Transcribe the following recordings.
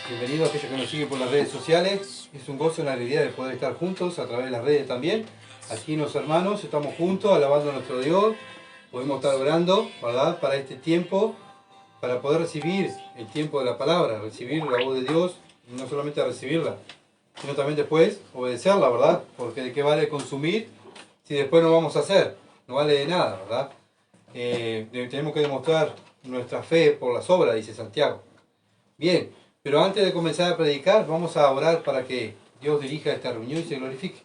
Bienvenido a aquellos que nos siguen por las redes sociales. Es un gozo, una alegría de poder estar juntos a través de las redes también. Aquí los hermanos estamos juntos alabando a nuestro Dios. Podemos estar orando, ¿verdad? Para este tiempo, para poder recibir el tiempo de la palabra, recibir la voz de Dios, y no solamente recibirla, sino también después obedecerla, ¿verdad? Porque de qué vale consumir si después no vamos a hacer, no vale de nada, ¿verdad? Tenemos que demostrar nuestra fe por las obras, dice Santiago. Bien, pero antes de comenzar a predicar, vamos a orar para que Dios dirija esta reunión y se glorifique.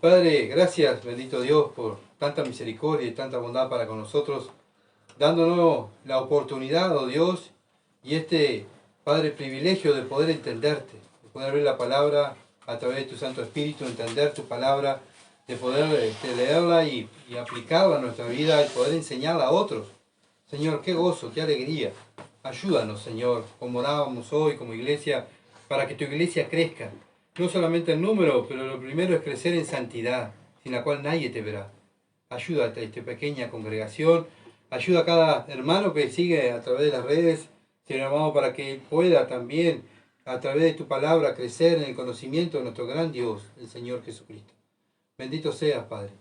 Padre, gracias, bendito Dios, por tanta misericordia y tanta bondad para con nosotros, dándonos la oportunidad, oh Dios, y Padre, privilegio de poder entenderte, de poder ver la palabra a través de tu Santo Espíritu, entender tu palabra, de poder leerla y aplicarla a nuestra vida, y poder enseñarla a otros. Señor, qué gozo, qué alegría. Ayúdanos, Señor, como orábamos hoy como iglesia, para que tu iglesia crezca. No solamente en número, pero lo primero es crecer en santidad, sin la cual nadie te verá. Ayuda a esta pequeña congregación, ayuda a cada hermano que sigue a través de las redes, Señor amado, para que pueda también, a través de tu palabra, crecer en el conocimiento de nuestro gran Dios, el Señor Jesucristo. Bendito seas, Padre.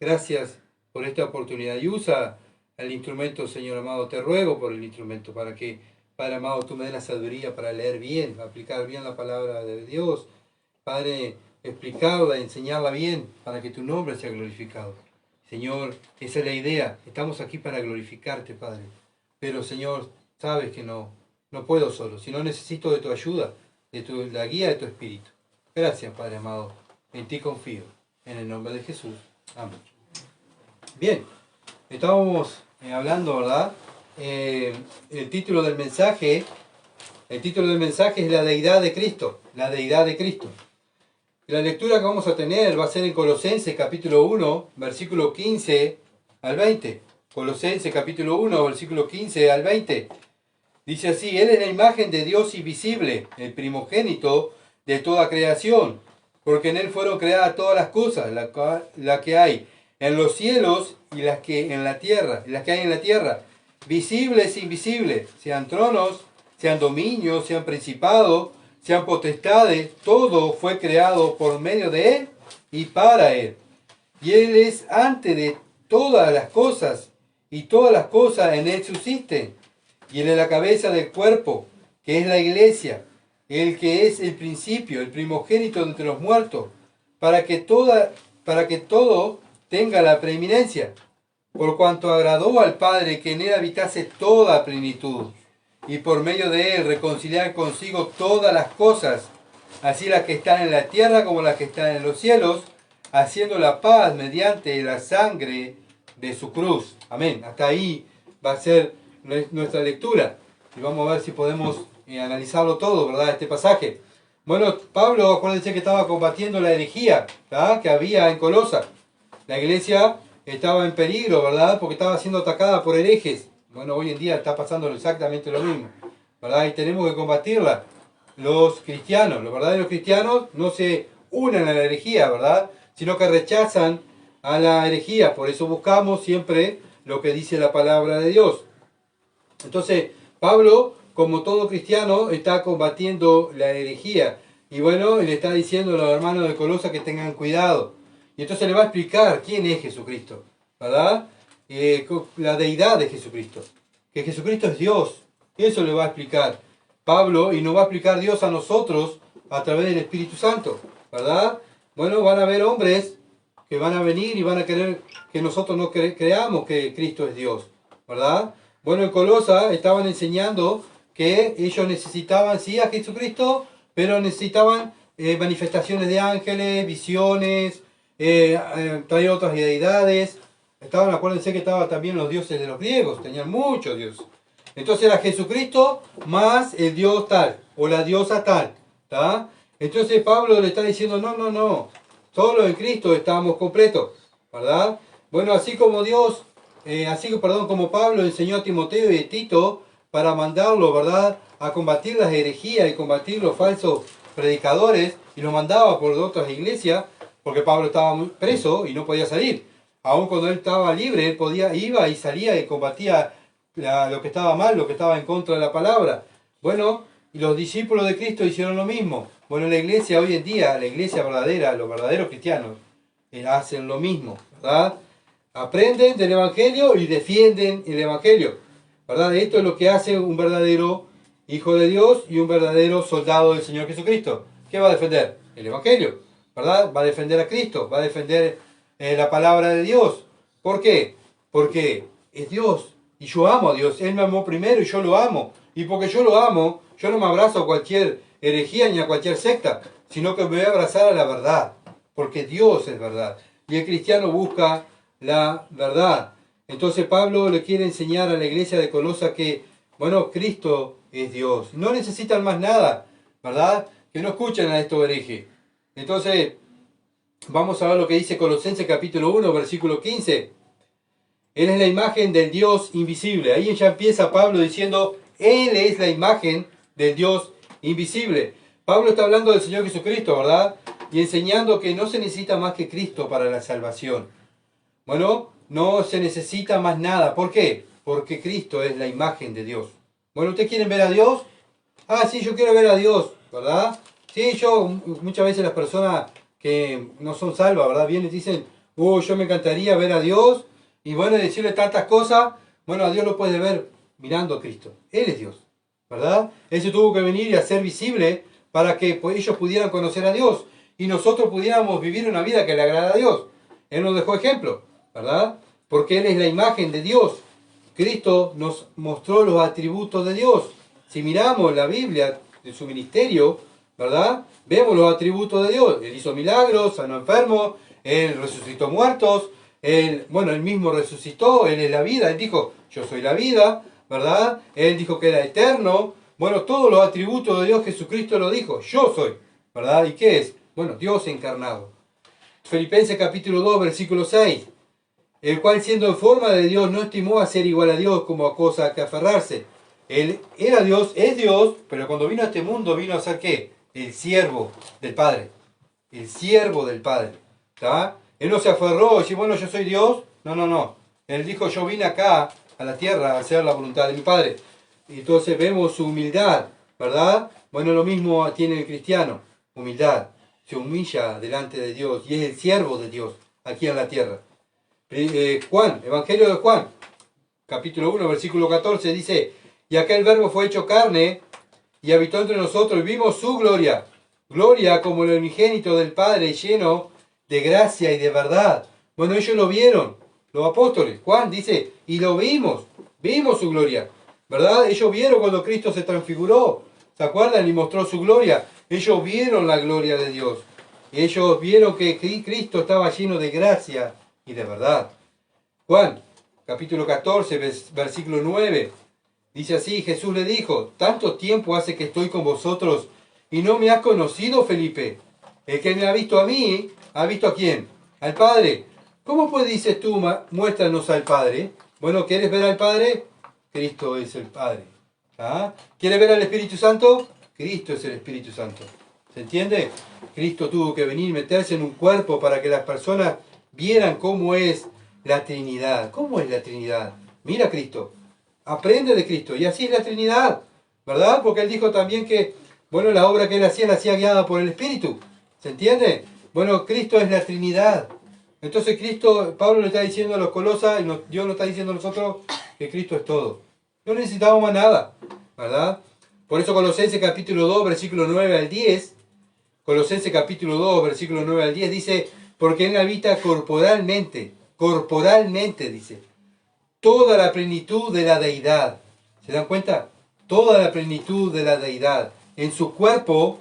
Gracias por esta oportunidad. Y usa el instrumento, Señor amado. Te ruego por el instrumento, para que, Padre amado, tú me des la sabiduría para leer bien, aplicar bien la palabra de Dios. Padre, explicarla, enseñarla bien, para que tu nombre sea glorificado. Señor, esa es la idea. Estamos aquí para glorificarte, Padre. Pero, Señor, sabes que no puedo solo, sino necesito de tu ayuda, de la guía de tu Espíritu. Gracias, Padre amado. En ti confío. En el nombre de Jesús. Amén. Bien, estábamos hablando, ¿verdad? El título del mensaje es la deidad de Cristo. La deidad de Cristo. La lectura que vamos a tener va a ser en Colosenses capítulo 1, versículo 15 al 20. Colosenses capítulo 1, versículo 15 al 20. Dice así: Él es la imagen de Dios invisible, el primogénito de toda creación, porque en Él fueron creadas todas las cosas, la que hay en los cielos y las que hay en la tierra, visibles e invisibles, sean tronos, sean dominios, sean principados, sean potestades, todo fue creado por medio de Él y para Él. Y Él es antes de todas las cosas, y todas las cosas en Él subsisten. Y Él es la cabeza del cuerpo, que es la iglesia, el que es el principio, el primogénito entre los muertos, para que todo tenga la preeminencia, por cuanto agradó al Padre que en Él habitase toda plenitud, y por medio de Él reconciliar consigo todas las cosas, así las que están en la tierra como las que están en los cielos, haciendo la paz mediante la sangre de su cruz. Amén. Hasta ahí va a ser nuestra lectura. Y vamos a ver si podemos analizarlo todo, ¿verdad? Este pasaje. Bueno, Pablo, acuérdense que estaba combatiendo la herejía, ¿verdad?, que había en Colosa. La iglesia estaba en peligro, ¿verdad?, porque estaba siendo atacada por herejes. Bueno, hoy en día está pasando exactamente lo mismo, ¿verdad? Y tenemos que combatirla. Los cristianos, los verdaderos cristianos, no se unen a la herejía, ¿verdad?, sino que rechazan a la herejía. Por eso buscamos siempre lo que dice la palabra de Dios. Entonces, Pablo, como todo cristiano, está combatiendo la herejía. Y bueno, le está diciendo a los hermanos de Colosa que tengan cuidado. Y entonces le va a explicar quién es Jesucristo, ¿verdad? La deidad de Jesucristo. Que Jesucristo es Dios. Eso le va a explicar Pablo, y nos va a explicar Dios a nosotros a través del Espíritu Santo, ¿verdad? Bueno, van a haber hombres que van a venir y van a querer que nosotros no creamos que Cristo es Dios, ¿verdad? Bueno, en Colosa estaban enseñando que ellos necesitaban, sí, a Jesucristo, pero necesitaban manifestaciones de ángeles, visiones, traer otras deidades. Acuérdense que estaban también los dioses de los griegos, tenían muchos dioses. Entonces era Jesucristo más el Dios tal, o la diosa tal, ¿tá? Entonces Pablo le está diciendo, no, solo en Cristo estamos completos, ¿verdad? Bueno, así como como Pablo enseñó a Timoteo y a Tito para mandarlo, ¿verdad?, a combatir las herejías y combatir los falsos predicadores, y lo mandaba por otras iglesias, porque Pablo estaba preso y no podía salir. Aun cuando él estaba libre, él iba y salía y combatía lo que estaba mal, lo que estaba en contra de la palabra. Bueno, Y los discípulos de Cristo hicieron lo mismo. Bueno, la iglesia hoy en día, la iglesia verdadera, los verdaderos cristianos, hacen lo mismo, ¿verdad? Aprenden del Evangelio y defienden el Evangelio, ¿verdad? Esto es lo que hace un verdadero hijo de Dios y un verdadero soldado del Señor Jesucristo. ¿Qué va a defender? El Evangelio, ¿verdad? Va a defender a Cristo, va a defender la palabra de Dios. ¿Por qué? Porque es Dios y yo amo a Dios. Él me amó primero y yo lo amo. Y porque yo lo amo, yo no me abrazo a cualquier herejía ni a cualquier secta, sino que me voy a abrazar a la verdad, porque Dios es verdad. Y el cristiano busca la verdad. Entonces Pablo le quiere enseñar a la iglesia de Colosa que, bueno, Cristo es Dios. No necesitan más nada, ¿verdad? Que no escuchen a estos herejes. Entonces, vamos a ver lo que dice Colosenses capítulo 1, versículo 15. Él es la imagen del Dios invisible. Ahí ya empieza Pablo diciendo, Él es la imagen del Dios invisible. Pablo está hablando del Señor Jesucristo, ¿verdad? Y enseñando que no se necesita más que Cristo para la salvación. Bueno, no se necesita más nada. ¿Por qué? Porque Cristo es la imagen de Dios. Bueno, ¿ustedes quieren ver a Dios? Ah, sí, yo quiero ver a Dios, ¿verdad? Sí, muchas veces las personas que no son salvas, ¿verdad? Vienen y dicen, yo me encantaría ver a Dios. Y bueno, decirle tantas cosas, bueno, a Dios lo puede ver mirando a Cristo. Él es Dios, ¿verdad? Él se tuvo que venir y hacer visible para que pues, ellos pudieran conocer a Dios y nosotros pudiéramos vivir una vida que le agrada a Dios. Él nos dejó ejemplo, ¿verdad? Porque Él es la imagen de Dios. Cristo nos mostró los atributos de Dios. Si miramos la Biblia de su ministerio, ¿verdad? Vemos los atributos de Dios. Él hizo milagros, sanó enfermos, Él resucitó muertos, Él mismo resucitó, Él es la vida. Él dijo, yo soy la vida, ¿verdad? Él dijo que era eterno. Bueno, todos los atributos de Dios, Jesucristo lo dijo, yo soy, ¿verdad? ¿Y qué es? Bueno, Dios encarnado. Filipenses capítulo 2, versículo 6. El cual siendo en forma de Dios no estimó a ser igual a Dios como a cosa a que aferrarse. Él era Dios, es Dios, pero cuando vino a este mundo vino a ser ¿qué? El siervo del Padre. El siervo del Padre. ¿Está? Él no se aferró y dijo, bueno, yo soy Dios. No, no, no. Él dijo, yo vine acá a la tierra a hacer la voluntad de mi Padre. Y entonces vemos su humildad, ¿verdad? Bueno, lo mismo tiene el cristiano. Humildad. Se humilla delante de Dios y es el siervo de Dios aquí en la tierra. Juan, Evangelio de Juan, capítulo 1, versículo 14, dice, y aquel verbo fue hecho carne y habitó entre nosotros y vimos su gloria, gloria como el unigénito del Padre, lleno de gracia y de verdad. Bueno, ellos lo vieron, los apóstoles. Juan dice, y lo vimos su gloria, ¿verdad? Ellos vieron cuando Cristo se transfiguró, ¿se acuerdan? Y mostró su gloria. Ellos vieron la gloria de Dios. Ellos vieron que Cristo estaba lleno de gracia y de verdad. Juan, capítulo 14, versículo 9, dice así, Jesús le dijo, tanto tiempo hace que estoy con vosotros y no me has conocido, Felipe. El que me ha visto a mí, ¿ha visto a quién? Al Padre. ¿Cómo pues dices tú, muéstranos al Padre? Bueno, ¿quieres ver al Padre? Cristo es el Padre. ¿Ah? ¿Quieres ver al Espíritu Santo? Cristo es el Espíritu Santo. ¿Se entiende? Cristo tuvo que venir y meterse en un cuerpo para que las personas vieran cómo es la Trinidad. ¿Cómo es la Trinidad? Mira a Cristo. Aprende de Cristo. Y así es la Trinidad. ¿Verdad? Porque Él dijo también que, bueno, la obra que Él hacía la hacía guiada por el Espíritu. ¿Se entiende? Bueno, Cristo es la Trinidad. Entonces Cristo, Pablo le está diciendo a los Colosas, y Dios nos está diciendo a nosotros que Cristo es todo. No necesitamos más nada. ¿Verdad? Por eso Colosenses capítulo 2, versículo 9 al 10, Colosenses capítulo 2, versículo 9 al 10 dice, porque Él habita corporalmente, dice, toda la plenitud de la deidad. ¿Se dan cuenta? Toda la plenitud de la deidad. En su cuerpo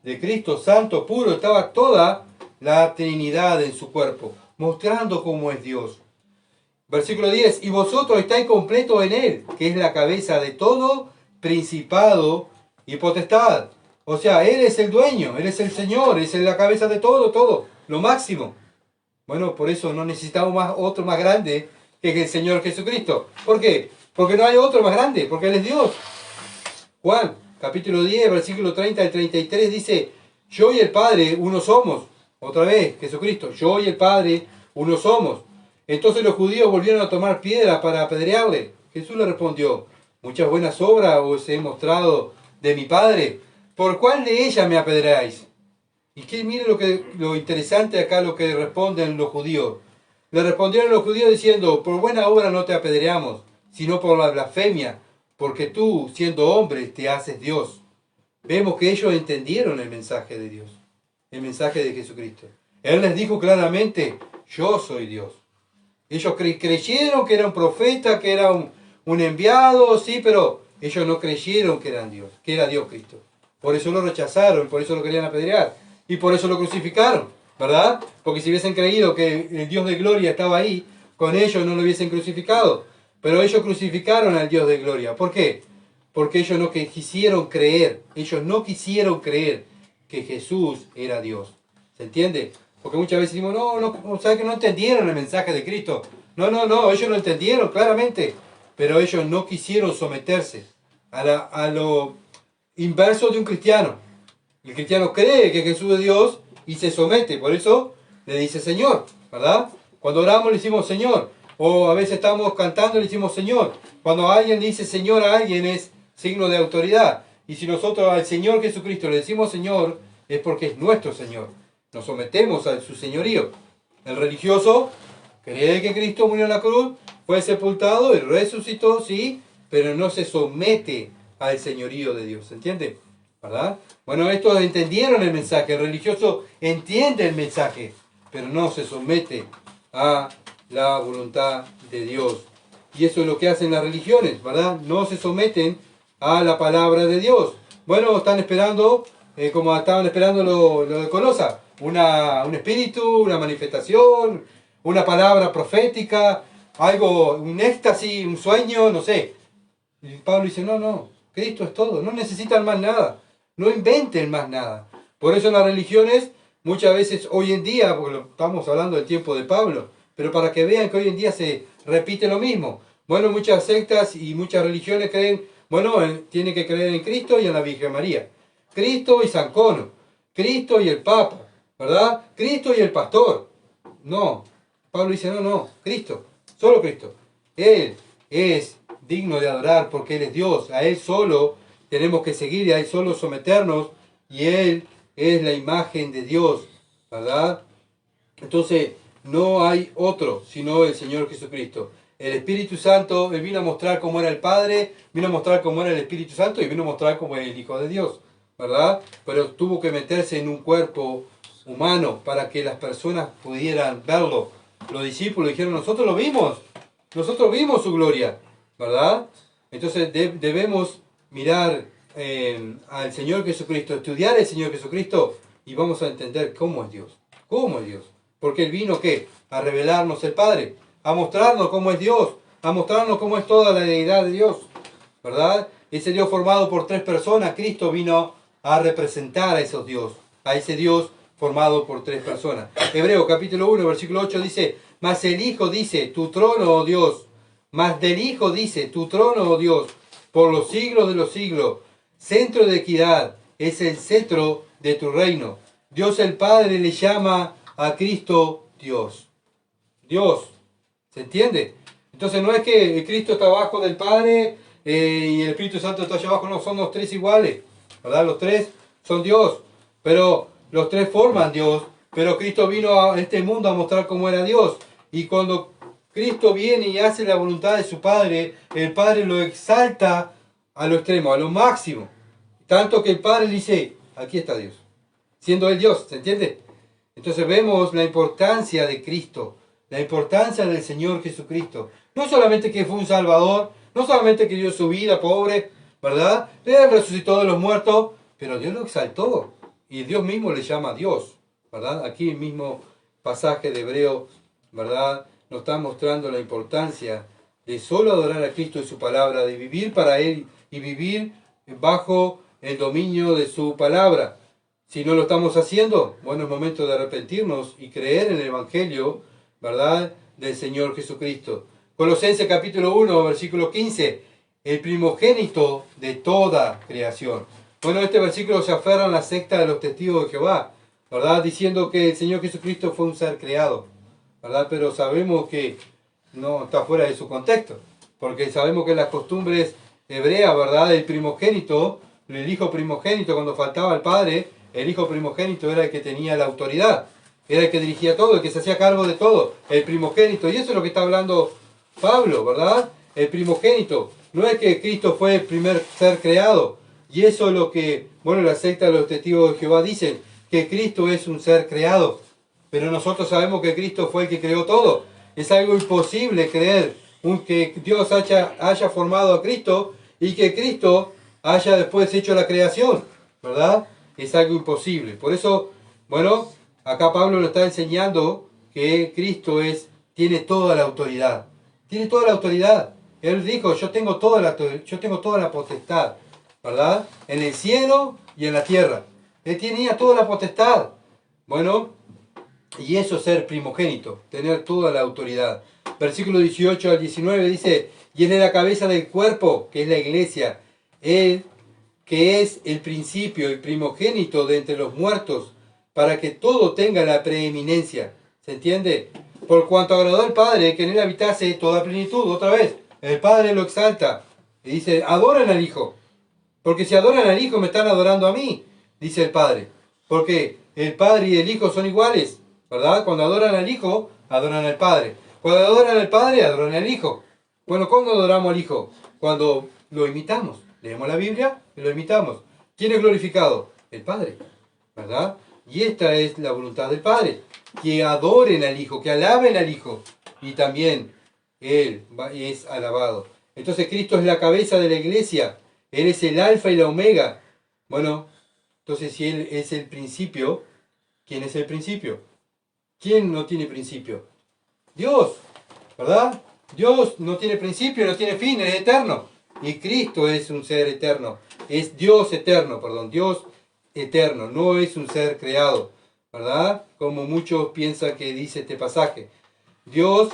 de Cristo Santo, puro, estaba toda la Trinidad en su cuerpo, mostrando cómo es Dios. Versículo 10, y vosotros estáis completos en Él, que es la cabeza de todo principado y potestad. O sea, Él es el dueño, Él es el Señor, Él es la cabeza de todo, lo máximo. Bueno, por eso no necesitamos otro más grande que el Señor Jesucristo. ¿Por qué? Porque no hay otro más grande, porque Él es Dios. Juan, capítulo 10, versículo 30 al 33 dice, yo y el Padre uno somos. Otra vez, Jesucristo, yo y el Padre uno somos. Entonces los judíos volvieron a tomar piedra para apedrearle. Jesús le respondió, muchas buenas obras os he mostrado de mi Padre. ¿Por cuál de ellas me apedreáis? Y que mire lo interesante acá, lo que responden los judíos. Le respondieron los judíos diciendo, por buena obra no te apedreamos, sino por la blasfemia, porque tú, siendo hombre, te haces Dios. Vemos que ellos entendieron el mensaje de Dios, el mensaje de Jesucristo. Él les dijo claramente, yo soy Dios. Ellos creyeron que era un profeta, que era un enviado, sí, pero ellos no creyeron que eran Dios, que era Dios Cristo. Por eso lo rechazaron, por eso lo querían apedrear y por eso lo crucificaron, ¿verdad? Porque si hubiesen creído que el Dios de gloria estaba ahí, con ellos no lo hubiesen crucificado. Pero ellos crucificaron al Dios de gloria. ¿Por qué? Porque ellos no quisieron creer, que Jesús era Dios. ¿Se entiende? Porque muchas veces decimos, no, ¿sabes que no entendieron el mensaje de Cristo? No, ellos lo entendieron claramente, pero ellos no quisieron someterse a lo inverso de un cristiano. El cristiano cree que Jesús es Dios y se somete, por eso le dice Señor, ¿verdad? Cuando oramos le decimos Señor, o a veces estamos cantando y le decimos Señor. Cuando alguien dice Señor a alguien es signo de autoridad. Y si nosotros al Señor Jesucristo le decimos Señor, es porque es nuestro Señor. Nos sometemos a su señorío. El religioso cree que Cristo murió en la cruz, fue sepultado y resucitó, sí, pero no se somete al señorío de Dios. ¿Se entiende? ¿Verdad? Bueno, estos entendieron el mensaje. El religioso entiende el mensaje, pero no se somete a la voluntad de Dios. Y eso es lo que hacen las religiones, ¿verdad? No se someten a la palabra de Dios. Bueno, están esperando, como estaban esperando lo de Colosa, un espíritu, una manifestación, una palabra profética, algo, un éxtasis, un sueño, no sé. Y Pablo dice, no, Cristo es todo, no necesitan más nada, no inventen más nada. Por eso las religiones, muchas veces hoy en día, porque estamos hablando del tiempo de Pablo, pero para que vean que hoy en día se repite lo mismo. Bueno, muchas sectas y muchas religiones creen, tienen que creer en Cristo y en la Virgen María. Cristo y San Cono, Cristo y el Papa, ¿verdad? Cristo y el pastor. No, Pablo dice, no, Cristo, solo Cristo. Él es digno de adorar porque Él es Dios. A Él solo tenemos que seguir y a Él solo someternos y Él es la imagen de Dios, ¿verdad? Entonces, no hay otro sino el Señor Jesucristo. El Espíritu Santo, Él vino a mostrar cómo era el Padre, vino a mostrar cómo era el Espíritu Santo y vino a mostrar cómo era el Hijo de Dios, ¿verdad? Pero tuvo que meterse en un cuerpo humano para que las personas pudieran verlo. Los discípulos dijeron, nosotros vimos su gloria, ¿verdad? Entonces debemos mirar al Señor Jesucristo, estudiar al Señor Jesucristo y vamos a entender cómo es Dios. ¿Cómo es Dios? Porque Él vino, ¿qué? A revelarnos el Padre, a mostrarnos cómo es Dios, a mostrarnos cómo es toda la deidad de Dios, ¿verdad? Ese Dios formado por tres personas, Cristo vino a representar a esos Dios, a ese Dios formado por tres personas. Hebreo capítulo 1, versículo 8 dice, mas el Hijo dice, tu trono, oh Dios, mas del Hijo dice, tu trono, oh Dios, por los siglos de los siglos, centro de equidad, es el cetro de tu reino. Dios el Padre le llama a Cristo Dios. Dios. ¿Se entiende? Entonces no es que Cristo está abajo del Padre y el Espíritu Santo está allá abajo, no, son los tres iguales, ¿verdad? Los tres son Dios, pero los tres forman Dios, pero Cristo vino a este mundo a mostrar cómo era Dios. Y cuando Cristo viene y hace la voluntad de su Padre, el Padre lo exalta a lo extremo, a lo máximo. Tanto que el Padre dice, aquí está Dios, siendo Él Dios, ¿se entiende? Entonces vemos la importancia de Cristo, la importancia del Señor Jesucristo. No solamente que fue un Salvador, no solamente que dio su vida pobre, ¿verdad? Él resucitó de los muertos, pero Dios lo exaltó. Y Dios mismo le llama Dios, ¿verdad? Aquí el mismo pasaje de Hebreo, ¿verdad? Nos está mostrando la importancia de solo adorar a Cristo y su palabra, de vivir para Él y vivir bajo el dominio de su palabra. Si no lo estamos haciendo, bueno, es momento de arrepentirnos y creer en el Evangelio, ¿verdad?, del Señor Jesucristo. Colosenses capítulo 1, versículo 15, el primogénito de toda creación. Bueno, este versículo se aferra a la secta de los testigos de Jehová, ¿verdad?, diciendo que el Señor Jesucristo fue un ser creado, ¿verdad? Pero sabemos que no está fuera de su contexto, porque sabemos que las costumbres hebrea, ¿verdad? El primogénito, el hijo primogénito, cuando faltaba el padre, el hijo primogénito era el que tenía la autoridad, era el que dirigía todo, el que se hacía cargo de todo, el primogénito. Y eso es lo que está hablando Pablo, ¿verdad? El primogénito. No es que Cristo fue el primer ser creado. Y eso es lo que, bueno, la secta de los testigos de Jehová dicen, que Cristo es un ser creado. Pero nosotros sabemos que Cristo fue el que creó todo. Es algo imposible creer que Dios haya formado a Cristo y que Cristo haya después hecho la creación, ¿verdad? Es algo imposible. Por eso, bueno, acá Pablo nos está enseñando que Cristo tiene toda la autoridad. Tiene toda la autoridad. Él dijo, yo tengo toda la potestad, ¿verdad? En el cielo y en la tierra. Él tenía toda la potestad. Bueno, y eso es ser primogénito, tener toda la autoridad. Versículo 18 al 19 dice, y él es la cabeza del cuerpo, que es la iglesia. Él, que es el principio, el primogénito de entre los muertos, para que todo tenga la preeminencia. ¿Se entiende? Por cuanto agradó al Padre, que en él habitase toda plenitud. Otra vez, el Padre lo exalta. Y dice, adoran al Hijo. Porque si adoran al Hijo, me están adorando a mí, dice el Padre. Porque el Padre y el Hijo son iguales, ¿verdad? Cuando adoran al Hijo, adoran al Padre. Cuando adoran al Padre, adoran al Hijo. Bueno, ¿cuándo adoramos al Hijo? Cuando lo imitamos. Leemos la Biblia y lo imitamos. ¿Quién es glorificado? El Padre, ¿verdad? Y esta es la voluntad del Padre. Que adoren al Hijo, que alaben al Hijo. Y también Él es alabado. Entonces Cristo es la cabeza de la iglesia. Él es el alfa y la omega. Bueno, entonces si Él es el principio, ¿quién es el principio? ¿Quién no tiene principio? Dios, ¿verdad? Dios no tiene principio, no tiene fin, es eterno. Y Cristo es un ser eterno. Es Dios eterno, perdón, Dios eterno. No es un ser creado, ¿verdad? Como muchos piensan que dice este pasaje. Dios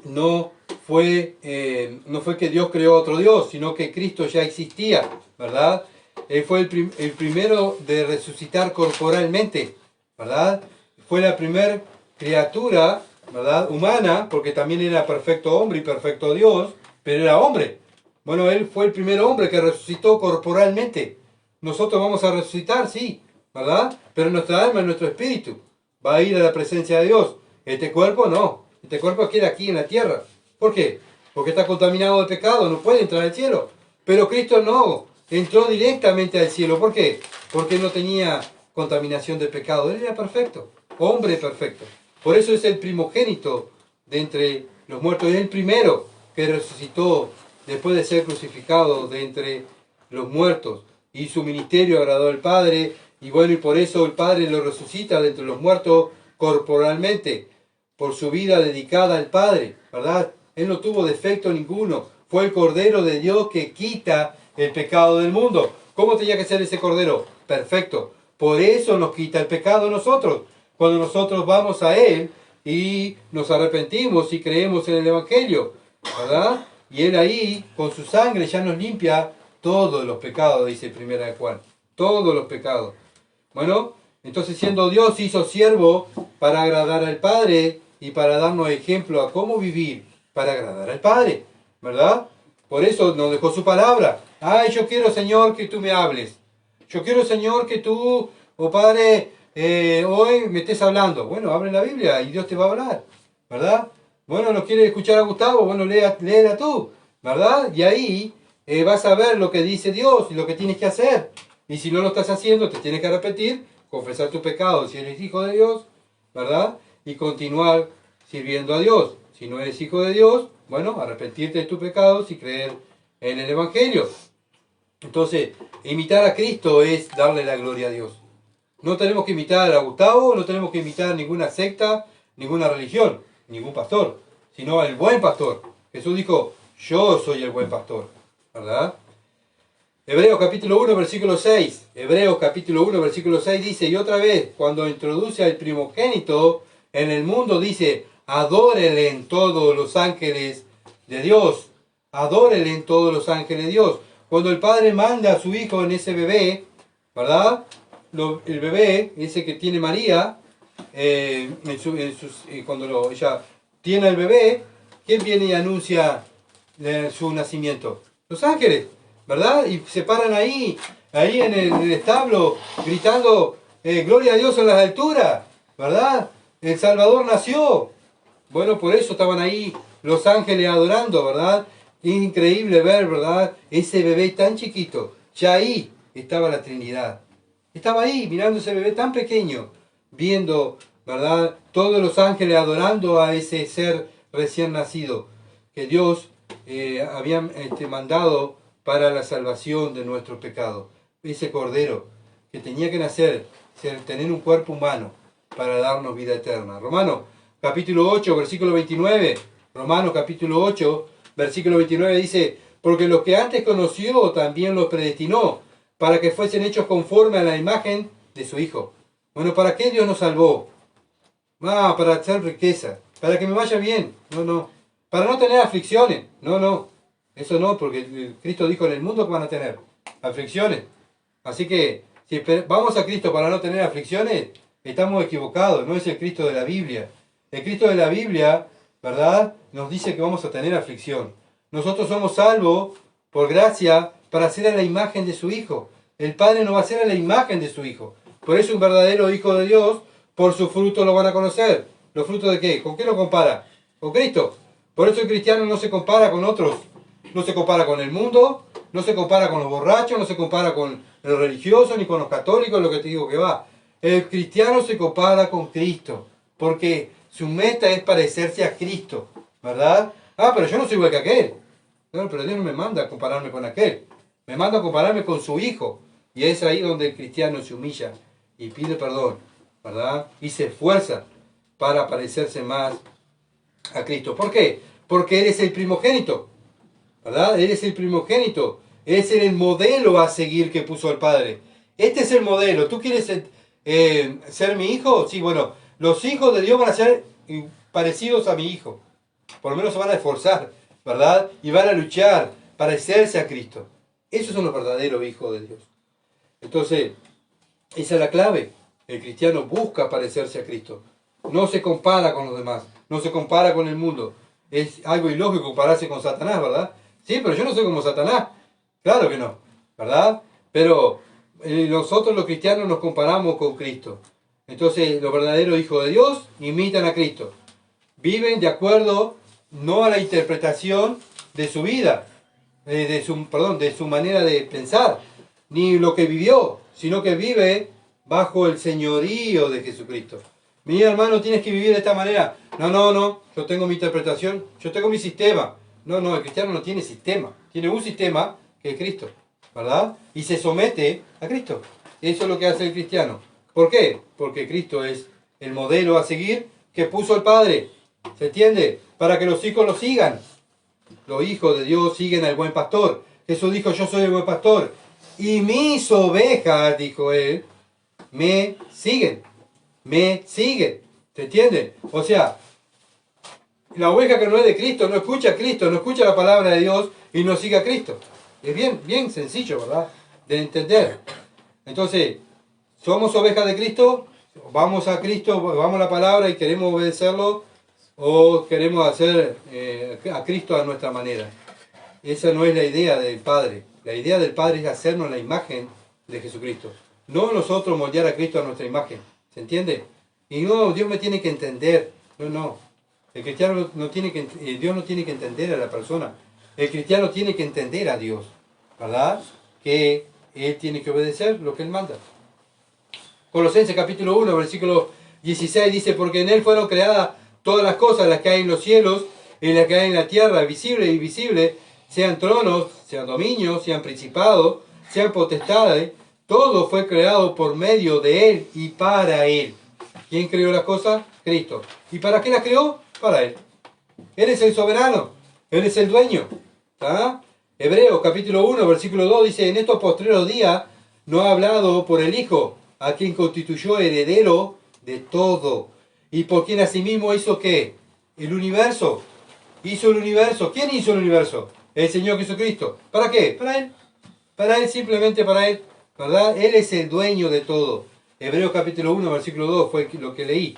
no fue que Dios creó otro Dios, sino que Cristo ya existía, ¿verdad? Él fue el primero de resucitar corporalmente, ¿verdad? Fue la primera criatura, ¿verdad? Humana, porque también era perfecto hombre y perfecto Dios, pero era hombre. Bueno, Él fue el primer hombre que resucitó corporalmente. Nosotros vamos a resucitar, sí, ¿verdad? Pero nuestra alma, nuestro espíritu, va a ir a la presencia de Dios. Este cuerpo no. Este cuerpo queda aquí en la tierra. ¿Por qué? Porque está contaminado de pecado, no puede entrar al cielo. Pero Cristo no, entró directamente al cielo. ¿Por qué? Porque no tenía contaminación de pecado. Él era perfecto, hombre perfecto. Por eso es el primogénito de entre los muertos. Es el primero que resucitó después de ser crucificado de entre los muertos. Y su ministerio agradó al Padre. Y bueno, y por eso el Padre lo resucita de entre los muertos corporalmente, por su vida dedicada al Padre, ¿verdad? Él no tuvo defecto ninguno. Fue el Cordero de Dios que quita el pecado del mundo. ¿Cómo tenía que ser ese Cordero? Perfecto. Por eso nos quita el pecado a nosotros. Cuando nosotros vamos a Él y nos arrepentimos y creemos en el Evangelio, ¿verdad? Y Él ahí, con su sangre, ya nos limpia todos los pecados, dice 1 de Juan. Todos los pecados. Bueno, entonces siendo Dios hizo siervo para agradar al Padre y para darnos ejemplo a cómo vivir para agradar al Padre, ¿verdad? Por eso nos dejó su palabra. Ay, yo quiero, Señor, que tú me hables. Yo quiero, Señor, que tú, oh Padre, hoy me estés hablando. Bueno, abre la Biblia y Dios te va a hablar, ¿verdad? Bueno, ¿no quieres escuchar a Gustavo? Bueno, léela tú, ¿verdad? Y ahí vas a ver lo que dice Dios y lo que tienes que hacer. Y si no lo estás haciendo, te tienes que arrepentir, confesar tu pecado si eres hijo de Dios, ¿verdad? Y continuar sirviendo a Dios. Si no eres hijo de Dios, bueno, arrepentirte de tus pecados y creer en el Evangelio. Entonces, imitar a Cristo es darle la gloria a Dios. No tenemos que imitar a Gustavo, no tenemos que imitar a ninguna secta, ninguna religión, ningún pastor, sino al buen pastor. Jesús dijo, yo soy el buen pastor, ¿verdad? Hebreos capítulo 1, versículo 6. Hebreos capítulo 1, versículo 6 dice, y otra vez, cuando introduce al primogénito en el mundo, dice, adórenle en todos los ángeles de Dios. Adórenle en todos los ángeles de Dios. Cuando el Padre manda a su Hijo en ese bebé, ¿verdad? El bebé, ese que tiene María, cuando ella tiene el bebé, ¿quién viene y anuncia su nacimiento? Los ángeles, ¿verdad? Y se paran ahí en el establo, gritando, gloria a Dios en las alturas, ¿verdad? El Salvador nació. Bueno, por eso estaban ahí los ángeles adorando, ¿verdad? Increíble ver, ¿verdad? Ese bebé tan chiquito. Ya ahí estaba la Trinidad. Estaba ahí mirando ese bebé tan pequeño, viendo, ¿verdad? Todos los ángeles adorando a ese ser recién nacido que Dios había mandado para la salvación de nuestros pecados. Ese cordero que tenía que nacer, tener un cuerpo humano para darnos vida eterna. Romanos capítulo 8, versículo 29. Romanos capítulo 8, versículo 29 dice, porque los que antes conoció también los predestinó, para que fuesen hechos conforme a la imagen de su Hijo. Bueno, ¿para qué Dios nos salvó? Para hacer riqueza, para que me vaya bien. No. Para no tener aflicciones. No. Eso no, porque Cristo dijo en el mundo que van a tener aflicciones. Así que, si vamos a Cristo para no tener aflicciones, estamos equivocados. No es el Cristo de la Biblia. El Cristo de la Biblia, ¿verdad?, nos dice que vamos a tener aflicción. Nosotros somos salvos por gracia para ser a la imagen de su Hijo. El Padre nos va a hacer a la imagen de su Hijo. Por eso un verdadero Hijo de Dios, por su fruto lo van a conocer. ¿Los frutos de qué? ¿Con qué lo compara? Con Cristo. Por eso el cristiano no se compara con otros. No se compara con el mundo, no se compara con los borrachos, no se compara con los religiosos, ni con los católicos, lo que te digo que va. El cristiano se compara con Cristo, porque su meta es parecerse a Cristo, ¿verdad? Pero yo no soy igual que aquel. No, pero Dios no me manda a compararme con aquel. Me manda a compararme con su Hijo. Y es ahí donde el cristiano se humilla y pide perdón, ¿verdad? Y se esfuerza para parecerse más a Cristo. ¿Por qué? Porque Él es el primogénito, ¿verdad? Él es el primogénito. Es el modelo a seguir que puso el Padre. Este es el modelo. ¿Tú quieres ser mi hijo? Sí, bueno, los hijos de Dios van a ser parecidos a mi hijo. Por lo menos se van a esforzar, ¿verdad? Y van a luchar para parecerse a Cristo. Esos son los verdaderos hijos de Dios. Entonces, esa es la clave. El cristiano busca parecerse a Cristo. No se compara con los demás. No se compara con el mundo. Es algo ilógico compararse con Satanás, ¿verdad? Sí, pero yo no soy como Satanás. Claro que no, ¿verdad? Pero nosotros los cristianos nos comparamos con Cristo. Entonces, los verdaderos hijos de Dios imitan a Cristo. Viven de acuerdo no a la interpretación de su vida, de su manera de pensar, ni lo que vivió, sino que vive bajo el señorío de Jesucristo. Mi hermano, tienes que vivir de esta manera. No, yo tengo mi interpretación, yo tengo mi sistema. No, el cristiano no tiene sistema, tiene un sistema que es Cristo, ¿verdad? Y se somete a Cristo. Eso es lo que hace el cristiano. ¿Por qué? Porque Cristo es el modelo a seguir que puso el Padre. ¿Se entiende? Para que los hijos lo sigan. Los hijos de Dios siguen al buen pastor. Jesús dijo, yo soy el buen pastor. Y mis ovejas, dijo él, me siguen. Me siguen. ¿Se entiende? O sea, la oveja que no es de Cristo, no escucha a Cristo, no escucha la palabra de Dios y no sigue a Cristo. Es bien sencillo, ¿verdad? De entender. Entonces, ¿somos ovejas de Cristo? ¿Vamos a Cristo, vamos a la palabra y queremos obedecerlo? ¿O queremos hacer a Cristo a nuestra manera? Esa no es la idea del Padre. La idea del Padre es hacernos la imagen de Jesucristo. No nosotros moldear a Cristo a nuestra imagen. ¿Se entiende? Y no, Dios me tiene que entender. No. El cristiano no tiene que, Dios no tiene que entender a la persona. El cristiano tiene que entender a Dios, ¿verdad? Que Él tiene que obedecer lo que Él manda. Colosenses capítulo 1, versículo 16 dice, porque en Él fueron creadas todas las cosas, las que hay en los cielos y las que hay en la tierra, visible e invisible, sean tronos, sean dominios, sean principados, sean potestades, todo fue creado por medio de Él y para Él. ¿Quién creó las cosas? Cristo. ¿Y para qué las creó? Para Él. Él es el soberano, Él es el dueño. ¿Está? Hebreos capítulo 1, versículo 2 dice, en estos postreros días no ha hablado por el Hijo, a quien constituyó heredero de todo. Y por quien asimismo hizo ¿qué? El universo. Hizo el universo. ¿Quién hizo el universo? El Señor Jesucristo. ¿Para qué? Para Él. Para Él, simplemente para Él. ¿Verdad? Él es el dueño de todo. Hebreos capítulo 1, versículo 2 fue lo que leí.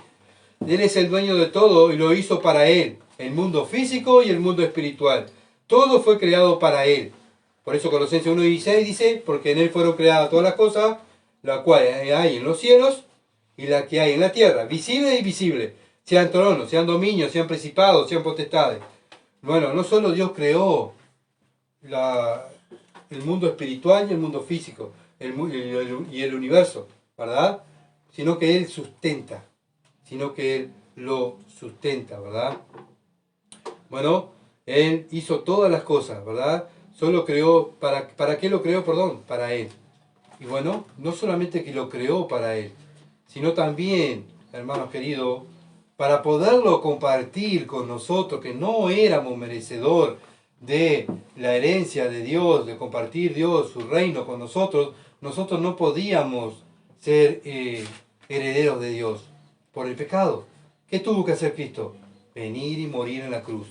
Él es el dueño de todo y lo hizo para Él. El mundo físico y el mundo espiritual. Todo fue creado para Él. Por eso Colosenses 1:16 dice, porque en Él fueron creadas todas las cosas, las cuales hay en los cielos y las que hay en la tierra, visibles e invisibles, sean tronos, sean dominios, sean principados, sean potestades. Bueno, no solo Dios creó el mundo espiritual y el mundo físico, y el universo, ¿verdad? Sino que Él sustenta, ¿verdad? Bueno, Él hizo todas las cosas, ¿verdad? Solo creó, ¿para qué lo creó? Perdón, para Él. Y bueno, no solamente que lo creó para Él, sino también, hermanos queridos, para poderlo compartir con nosotros, que no éramos merecedor de la herencia de Dios, de compartir Dios, su reino con nosotros, nosotros no podíamos ser herederos de Dios por el pecado. ¿Qué tuvo que hacer Cristo? Venir y morir en la cruz.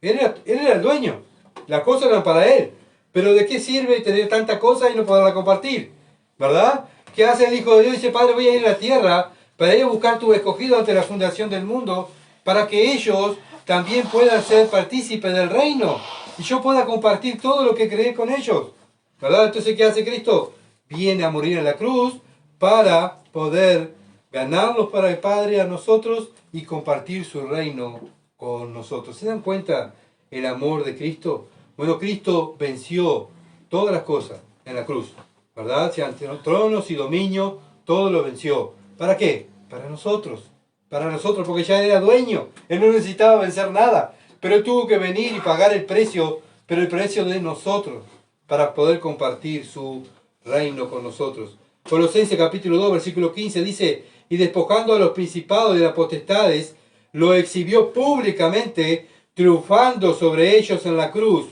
Él era el dueño, las cosas eran para Él, pero ¿de qué sirve tener tanta cosa y no poderla compartir? ¿Verdad? ¿Qué hace el Hijo de Dios? Dice, Padre, voy a ir a la tierra para ir a buscar tu escogido ante la fundación del mundo, para que ellos también puedan ser partícipes del reino y yo pueda compartir todo lo que creé con ellos. ¿Verdad? Entonces, ¿qué hace Cristo? Viene a morir en la cruz para poder ganarlos para el Padre a nosotros y compartir su reino con nosotros. ¿Se dan cuenta el amor de Cristo? Bueno, Cristo venció todas las cosas en la cruz, ¿verdad? Sean tronos y dominios, todo lo venció. ¿Para qué? Para nosotros, porque ya era dueño. Él no necesitaba vencer nada, pero Él tuvo que venir y pagar el precio, pero el precio de nosotros, para poder compartir su reino con nosotros. Colosenses capítulo 2, versículo 15 dice, y despojando a los principados y las potestades, lo exhibió públicamente, triunfando sobre ellos en la cruz.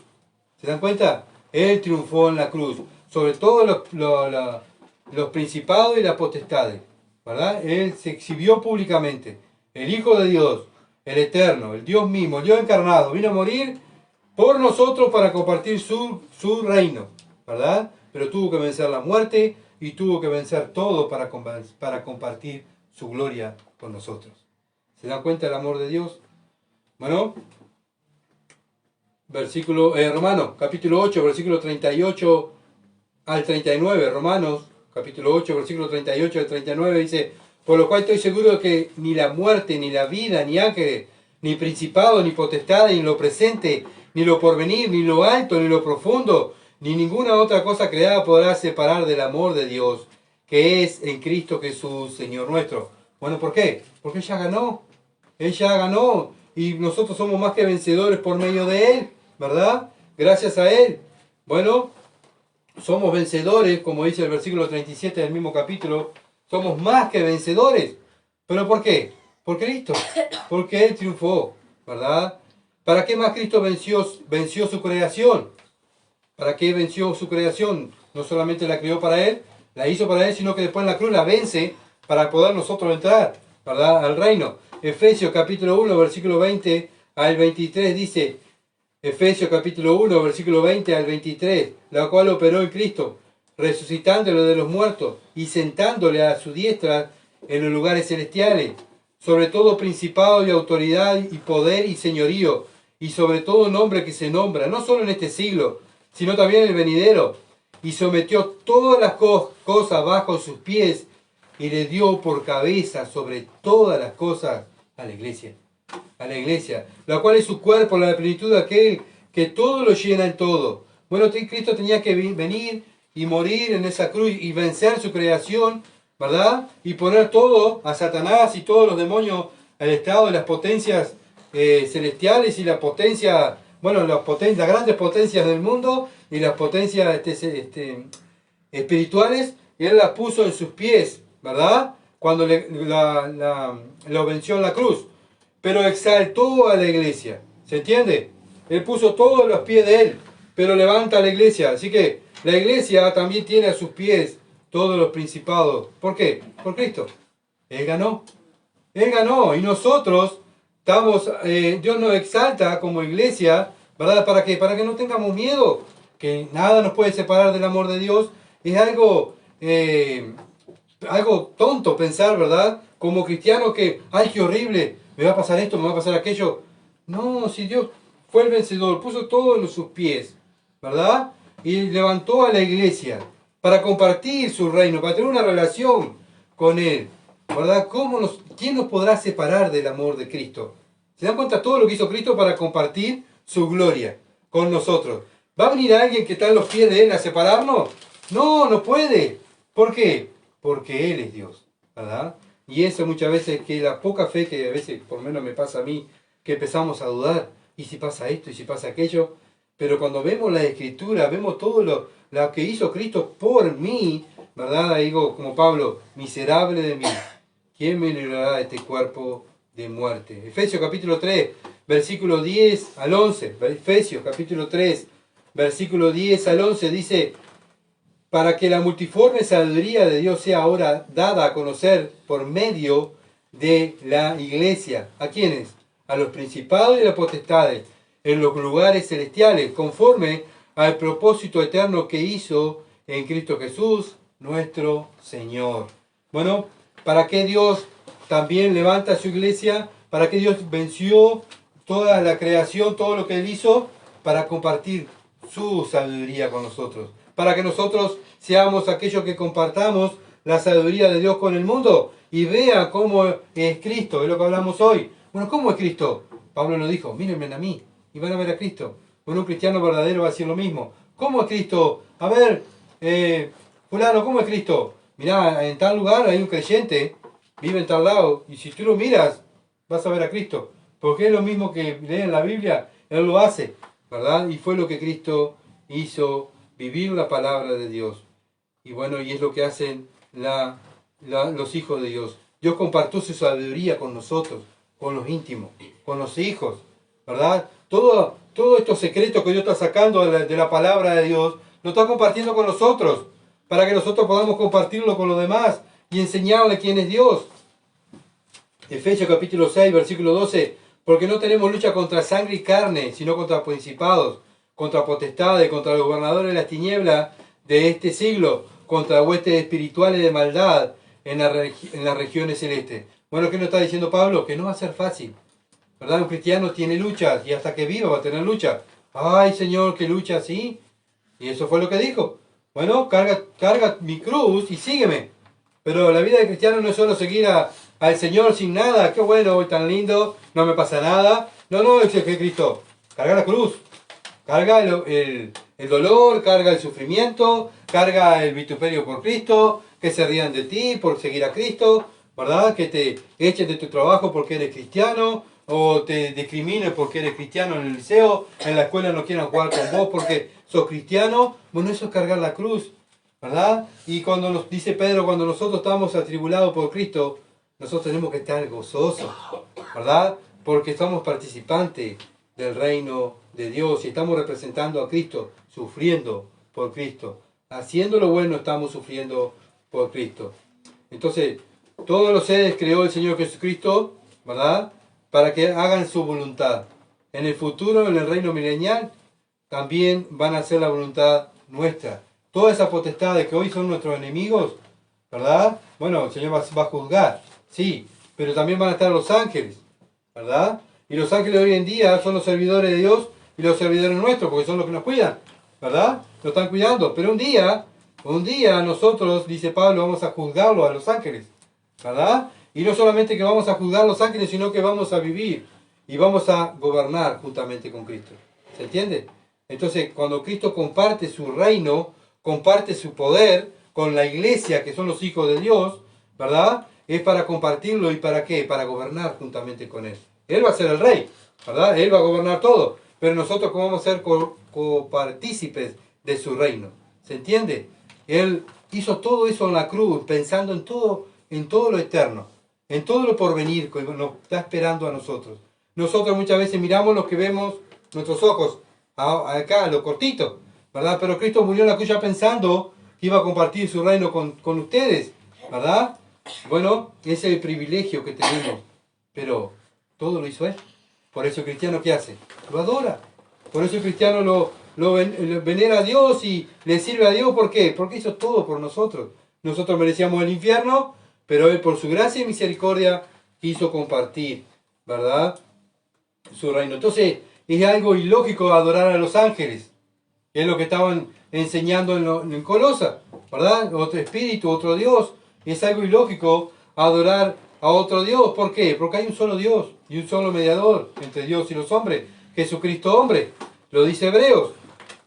¿Se dan cuenta? Él triunfó en la cruz, sobre todos los principados y las potestades, ¿verdad? Él se exhibió públicamente. El Hijo de Dios, el Eterno, el Dios mismo, el Dios encarnado, vino a morir por nosotros para compartir su reino, ¿verdad? Pero tuvo que vencer la muerte y tuvo que vencer todo para compartir su gloria con nosotros. ¿Se dan cuenta del amor de Dios? Bueno, Romanos, capítulo 8, versículo 38 al 39. Romanos, capítulo 8, versículo 38 al 39 dice, por lo cual estoy seguro de que ni la muerte, ni la vida, ni ángeles, ni principado, ni potestad, ni lo presente, ni lo porvenir, ni lo alto, ni lo profundo, ni ninguna otra cosa creada podrá separar del amor de Dios, que es en Cristo Jesús, Señor nuestro. Bueno, ¿por qué? Porque Él ya ganó. Él ya ganó. Y nosotros somos más que vencedores por medio de Él, ¿verdad? Gracias a Él. Bueno, somos vencedores, como dice el versículo 37 del mismo capítulo. Somos más que vencedores. ¿Pero por qué? Por Cristo. Porque Él triunfó, ¿verdad? ¿Para qué más Cristo venció su creación? ¿Para qué venció su creación? No solamente la creó para Él, la hizo para Él, sino que después en la cruz la vence para poder nosotros entrar, ¿verdad?, al reino. Efesios capítulo 1, versículo 20 al 23 dice, Efesios capítulo 1, versículo 20 al 23, la cual operó en Cristo, resucitándolo de los muertos y sentándole a su diestra en los lugares celestiales, sobre todo principado y autoridad y poder y señorío, y sobre todo nombre que se nombra, no solo en este siglo, sino también en el venidero, y sometió todas las cosas bajo sus pies, y le dio por cabeza sobre todas las cosas a la iglesia, la cual es su cuerpo, la plenitud de aquel que todo lo llena en todo. Bueno, Cristo tenía que venir y morir en esa cruz y vencer su creación, ¿verdad? Y poner todo a Satanás y todos los demonios al estado de las potencias celestiales y la potencia, bueno, las grandes potencias del mundo y las potencias espirituales, y Él las puso en sus pies, ¿verdad? Cuando lo venció en la cruz. Pero exaltó a la iglesia. ¿Se entiende? Él puso todos los pies de Él, pero levanta a la iglesia. Así que la iglesia también tiene a sus pies todos los principados. ¿Por qué? Por Cristo. Él ganó. Él ganó. Y nosotros estamos, Dios nos exalta como iglesia, ¿verdad? ¿Para qué? Para que no tengamos miedo. Que nada nos puede separar del amor de Dios. Es algo tonto pensar, ¿verdad? Como cristiano que, ay, qué horrible, me va a pasar esto, me va a pasar aquello. No, si Dios fue el vencedor, puso todo en sus pies, ¿verdad? y levantó a la iglesia para compartir su reino, para tener una relación con Él, ¿verdad? ¿Quién nos podrá separar del amor de Cristo? ¿Se dan cuenta todo lo que hizo Cristo para compartir su gloria con nosotros? ¿Va a venir alguien que está en los pies de Él a separarnos? No, no puede. ¿Por qué? Porque Él es Dios, ¿verdad? Y eso muchas veces, que la poca fe que a veces, por lo menos me pasa a mí, que empezamos a dudar, ¿y si pasa esto? ¿Y si pasa aquello? Pero cuando vemos la Escritura, vemos todo lo que hizo Cristo por mí, ¿verdad? Digo, como Pablo, miserable de mí, ¿quién me librará de este cuerpo de muerte? Efesios capítulo 3, versículo 10 al 11. Efesios capítulo 3, versículo 10 al 11 dice: para que la multiforme sabiduría de Dios sea ahora dada a conocer por medio de la iglesia. ¿A quiénes? A los principados y las potestades en los lugares celestiales, conforme al propósito eterno que hizo en Cristo Jesús, nuestro Señor. Bueno, ¿para qué Dios también levanta su iglesia? ¿Para qué Dios venció toda la creación, todo lo que Él hizo? Para compartir su sabiduría con nosotros. Para que nosotros seamos aquellos que compartamos la sabiduría de Dios con el mundo y vean cómo es Cristo, es lo que hablamos hoy. Bueno, ¿cómo es Cristo? Pablo lo dijo, mírenme a mí y van a ver a Cristo. Bueno, un cristiano verdadero va a decir lo mismo. ¿Cómo es Cristo? A ver, fulano, ¿cómo es Cristo? Mirá, en tal lugar hay un creyente, vive en tal lado, y si tú lo miras, vas a ver a Cristo. Porque es lo mismo que lee en la Biblia, Él lo hace, ¿verdad? Y fue lo que Cristo hizo, vivir la palabra de Dios. Y bueno, y es lo que hacen los hijos de Dios. Dios compartió su sabiduría con nosotros, con los íntimos, con los hijos, ¿verdad? Todo estos secretos que Dios está sacando de la palabra de Dios, lo está compartiendo con nosotros, para que nosotros podamos compartirlo con los demás y enseñarle quién es Dios. Efesios capítulo 6, versículo 12, porque no tenemos lucha contra sangre y carne, sino contra principados, contra potestades, contra los gobernadores de las tinieblas de este siglo, contra huestes espirituales de maldad en las regiones celestes. Bueno, ¿qué nos está diciendo Pablo? Que no va a ser fácil, ¿verdad? Un cristiano tiene luchas y hasta que viva va a tener lucha. Ay, Señor, qué lucha, ¿sí? Y eso fue lo que dijo. Bueno, carga mi cruz y sígueme. Pero la vida de cristiano no es solo seguir al Señor sin nada. Qué bueno, hoy tan lindo, no me pasa nada. No, es que Cristo. Carga la cruz. Carga el dolor, carga el sufrimiento, carga el vituperio por Cristo, que se rían de ti por seguir a Cristo, ¿verdad? Que te echen de tu trabajo porque eres cristiano, o te discriminen porque eres cristiano en el liceo, en la escuela no quieran jugar con vos porque sos cristiano. Bueno, eso es cargar la cruz, ¿verdad? Y cuando nos dice Pedro, cuando nosotros estamos atribulados por Cristo, nosotros tenemos que estar gozosos, ¿verdad? Porque somos participantes del reino de Dios y estamos representando a Cristo, sufriendo por Cristo. Haciendo lo bueno estamos sufriendo por Cristo. Entonces, todos los seres creó el Señor Jesucristo, ¿verdad? Para que hagan su voluntad. En el futuro, en el reino milenial, también van a hacer la voluntad nuestra. Todas esas potestades que hoy son nuestros enemigos, ¿verdad? Bueno, el Señor va a juzgar, sí, pero también van a estar los ángeles, ¿verdad? Y los ángeles hoy en día son los servidores de Dios y los servidores nuestros, porque son los que nos cuidan, ¿verdad? Nos están cuidando. Pero un día nosotros, dice Pablo, vamos a juzgarlo a los ángeles, ¿verdad? Y no solamente que vamos a juzgar a los ángeles, sino que vamos a vivir y vamos a gobernar juntamente con Cristo. ¿Se entiende? Entonces, cuando Cristo comparte su reino, comparte su poder con la iglesia, que son los hijos de Dios, ¿verdad? Es para compartirlo y ¿para qué? Para gobernar juntamente con Él. Él va a ser el rey, ¿verdad? Él va a gobernar todo. Pero nosotros vamos a ser copartícipes de su reino. ¿Se entiende? Él hizo todo eso en la cruz, pensando en todo lo eterno, en todo lo porvenir que nos está esperando a nosotros. Nosotros muchas veces miramos lo que vemos nuestros ojos, acá, lo cortito, ¿verdad? Pero Cristo murió en la cruz ya pensando que iba a compartir su reino con ustedes, ¿verdad? Bueno, ese es el privilegio que tenemos, pero todo lo hizo Él. Por eso el cristiano, ¿qué hace? Lo adora. Por eso el cristiano lo venera a Dios y le sirve a Dios. ¿Por qué? Porque hizo todo por nosotros. Nosotros merecíamos el infierno, pero Él por su gracia y misericordia quiso compartir, ¿verdad? Su reino. Entonces, es algo ilógico adorar a los ángeles. que es lo que estaban enseñando en Colosa, ¿verdad? Otro espíritu, otro Dios. Es algo ilógico adorar a otro Dios. ¿Por qué? Porque hay un solo Dios y un solo mediador entre Dios y los hombres, Jesucristo hombre. Lo dice Hebreos.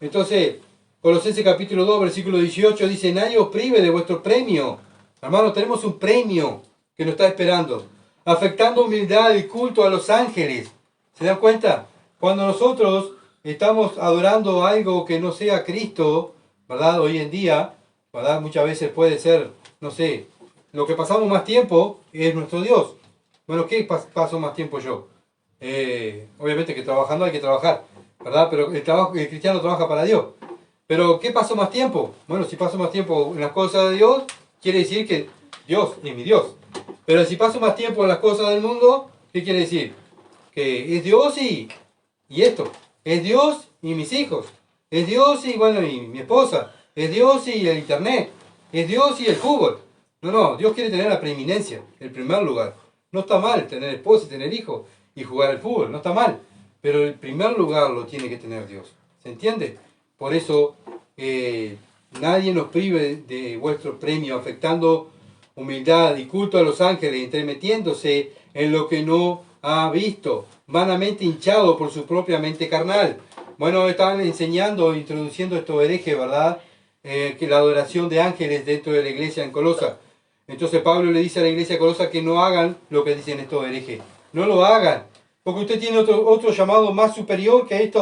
Entonces, Colosenses capítulo 2, versículo 18 dice: nadie os prive de vuestro premio. Hermanos, tenemos un premio que nos está esperando. Afectando humildad y culto a los ángeles. ¿Se dan cuenta? Cuando nosotros estamos adorando algo que no sea Cristo, ¿verdad? Hoy en día, ¿verdad? Muchas veces puede ser, no sé, lo que pasamos más tiempo es nuestro Dios. Bueno, ¿qué paso más tiempo yo? Obviamente que trabajando hay que trabajar, ¿verdad? Pero el cristiano trabaja para Dios. Pero ¿qué paso más tiempo? Bueno, si paso más tiempo en las cosas de Dios, quiere decir que Dios es mi Dios. Pero si paso más tiempo en las cosas del mundo, ¿qué quiere decir? Que es Dios y esto. Es Dios y mis hijos. Es Dios y, bueno, y mi esposa. Es Dios y el internet. Es Dios y el fútbol. No, Dios quiere tener la preeminencia, el primer lugar. No está mal tener esposa y tener hijos y jugar al fútbol, no está mal. Pero el primer lugar lo tiene que tener Dios. ¿Se entiende? Por eso nadie nos prive de vuestro premio, afectando humildad y culto a los ángeles, entremetiéndose en lo que no ha visto, vanamente hinchado por su propia mente carnal. Bueno, estaban enseñando, introduciendo estos herejes, ¿verdad? Que la adoración de ángeles dentro de la iglesia en Colosa. Entonces Pablo le dice a la iglesia de Colosa que no hagan lo que dicen estos herejes. No lo hagan, porque usted tiene otro llamado más superior que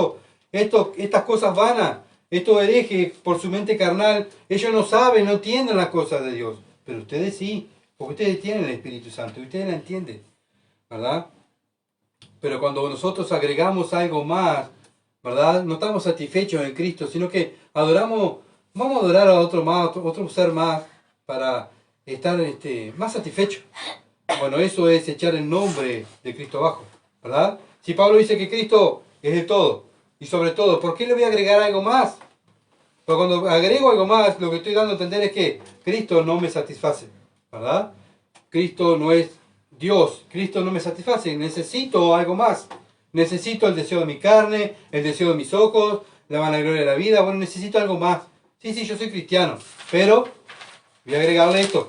estas cosas vanas. Estos herejes, por su mente carnal, ellos no saben, no entienden las cosas de Dios. Pero ustedes sí, porque ustedes tienen el Espíritu Santo y ustedes la entienden, ¿verdad? Pero cuando nosotros agregamos algo más, ¿verdad? No estamos satisfechos en Cristo, sino que vamos a adorar a otro ser más, para estar más satisfechos. Bueno, eso es echar el nombre de Cristo abajo, ¿verdad? Si Pablo dice que Cristo es el todo y sobre todo, ¿por qué le voy a agregar algo más? Pero cuando agrego algo más, lo que estoy dando a entender es que Cristo no me satisface, ¿verdad? Cristo no es Dios, Cristo no me satisface, necesito algo más. Necesito el deseo de mi carne, el deseo de mis ojos, la vanagloria de la vida, bueno, necesito algo más. Sí, yo soy cristiano, pero voy a agregarle esto.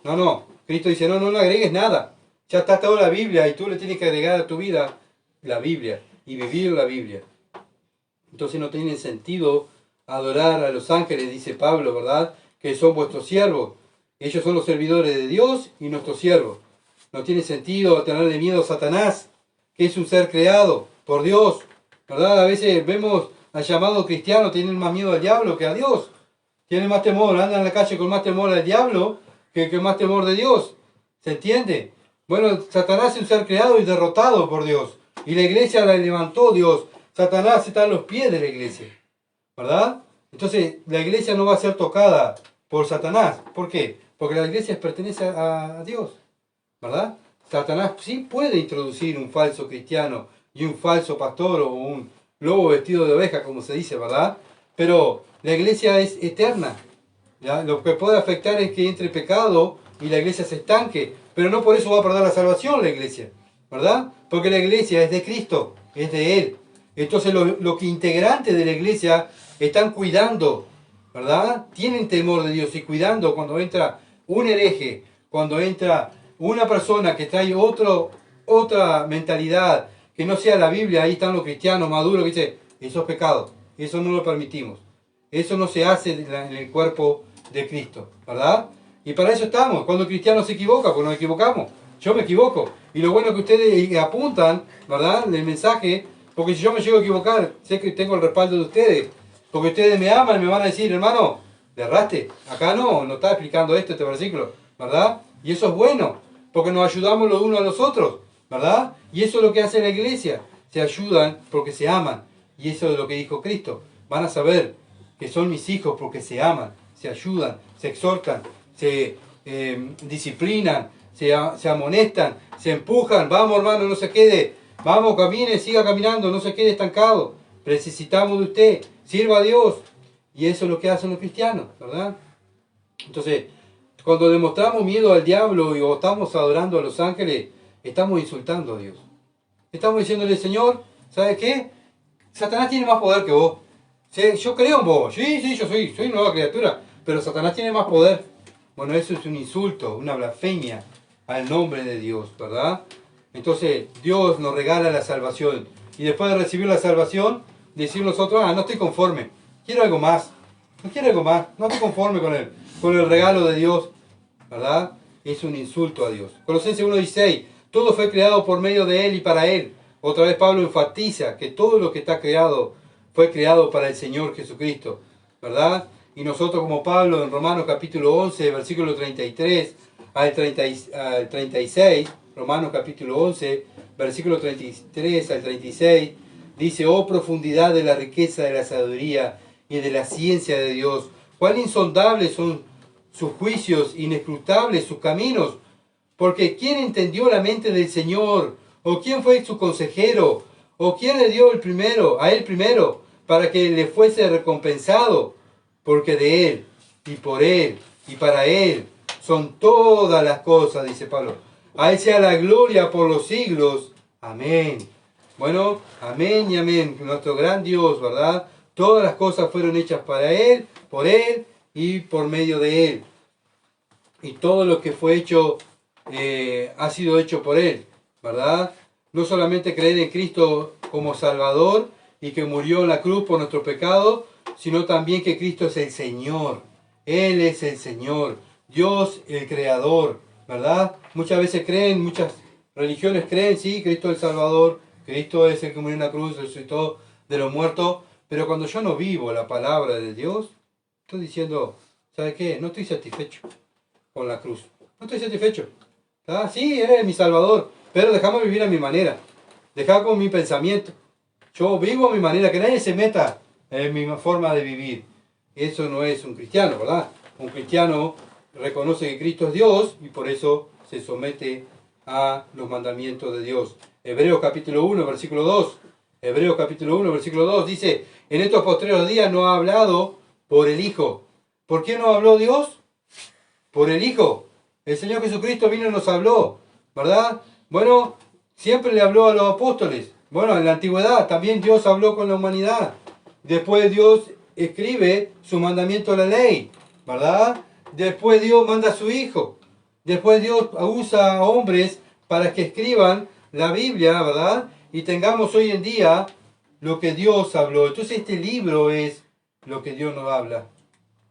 No, Cristo dice, no agregues nada. Ya está toda la Biblia y tú le tienes que agregar a tu vida la Biblia y vivir la Biblia. Entonces no tiene sentido adorar a los ángeles, dice Pablo, ¿verdad? Que son vuestros siervos. Ellos son los servidores de Dios y nuestros siervos. No tiene sentido tenerle miedo a Satanás, que es un ser creado por Dios, ¿verdad? A veces vemos al llamado cristiano tienen más miedo al diablo que a Dios. Tienen más temor, andan en la calle con más temor al diablo que más temor de Dios. ¿Se entiende? Bueno, Satanás es un ser creado y derrotado por Dios. Y la iglesia la levantó Dios. Satanás está a los pies de la iglesia, ¿verdad? Entonces, la iglesia no va a ser tocada por Satanás. ¿Por qué? Porque la iglesia pertenece a Dios, ¿verdad? Satanás sí puede introducir un falso cristiano y un falso pastor o un lobo vestido de oveja, como se dice, ¿verdad? Pero la iglesia es eterna. ¿Ya? Lo que puede afectar es que entre pecado y la iglesia se estanque, pero no por eso va a perder la salvación la iglesia, ¿verdad? Porque la iglesia es de Cristo, es de Él. Entonces los que integrantes de la iglesia están cuidando, ¿verdad? Tienen temor de Dios y cuidando cuando entra un hereje, cuando entra una persona que trae otra mentalidad, que no sea la Biblia. Ahí están los cristianos maduros que dicen, eso es pecado, eso no lo permitimos. Eso no se hace en el cuerpo de Cristo, ¿verdad? Y para eso estamos. Cuando el cristiano se equivoca, pues nos equivocamos. Yo me equivoco. Y lo bueno es que ustedes apuntan, ¿verdad?, el mensaje, porque si yo me llego a equivocar, sé que tengo el respaldo de ustedes. Porque ustedes me aman y me van a decir, hermano, le erraste. Acá no está explicando este versículo, ¿verdad? Y eso es bueno, porque nos ayudamos los unos a los otros, ¿verdad? Y eso es lo que hace la iglesia. Se ayudan porque se aman. Y eso es lo que dijo Cristo. Van a saber que son mis hijos porque se aman, se ayudan, se exhortan, se disciplinan, se amonestan, se empujan. Vamos, hermano, no se quede. Vamos, camine, siga caminando, no se quede estancado. Necesitamos de usted, sirva a Dios. Y eso es lo que hacen los cristianos, ¿verdad? Entonces, cuando demostramos miedo al diablo y o estamos adorando a los ángeles, estamos insultando a Dios. Estamos diciéndole, Señor, ¿sabes qué? Satanás tiene más poder que vos. Sí, yo creo en vos. Sí, yo soy nueva criatura. Pero Satanás tiene más poder. Bueno, eso es un insulto, una blasfemia al nombre de Dios, ¿verdad? Entonces, Dios nos regala la salvación. Y después de recibir la salvación, decir nosotros, no estoy conforme. Quiero algo más. No quiero algo más. No estoy conforme con el regalo de Dios, ¿verdad? Es un insulto a Dios. Colosenses 1:16. Todo fue creado por medio de Él y para Él. Otra vez Pablo enfatiza que todo lo que está creado fue creado para el Señor Jesucristo, ¿verdad? Y nosotros como Pablo en Romanos capítulo 11, versículo 33 al 36, Romanos capítulo 11, versículo 33 al 36, dice, oh profundidad de la riqueza de la sabiduría y de la ciencia de Dios, cuán insondables son sus juicios, inescrutables sus caminos, porque ¿quién entendió la mente del Señor? ¿O quién fue su consejero? ¿O quién le dio a él primero, para que le fuese recompensado? Porque de Él, y por Él, y para Él, son todas las cosas, dice Pablo. A Él sea la gloria por los siglos. Amén. Bueno, amén y amén. Nuestro gran Dios, ¿verdad? Todas las cosas fueron hechas para Él, por Él y por medio de Él. Y todo lo que fue hecho ha sido hecho por Él, ¿verdad? No solamente creer en Cristo como Salvador y que murió en la cruz por nuestro pecado, sino también que Cristo es el Señor. Él es el Señor, Dios el Creador, ¿verdad? Muchas veces creen, muchas religiones creen, sí, Cristo es el Salvador, Cristo es el que murió en la cruz, resucitó de los muertos, pero cuando yo no vivo la palabra de Dios, estoy diciendo, ¿sabe qué? No estoy satisfecho con la cruz. No estoy satisfecho. Sí, eres mi Salvador, pero déjame vivir a mi manera. Dejá con mi pensamiento. Yo vivo a mi manera, que nadie se meta en mi forma de vivir. Eso no es un cristiano, ¿verdad? Un cristiano reconoce que Cristo es Dios y por eso se somete a los mandamientos de Dios. Hebreos capítulo 1, versículo 2. Hebreos capítulo 1, versículo 2 dice, en estos postreros días no ha hablado por el Hijo. ¿Por qué no habló Dios? Por el Hijo. El Señor Jesucristo vino y nos habló, ¿verdad? Bueno, siempre le habló a los apóstoles. Bueno, en la antigüedad también Dios habló con la humanidad. Después Dios escribe su mandamiento a la ley, ¿verdad? Después Dios manda a su Hijo. Después Dios usa a hombres para que escriban la Biblia, ¿verdad? Y tengamos hoy en día lo que Dios habló. Entonces este libro es lo que Dios nos habla.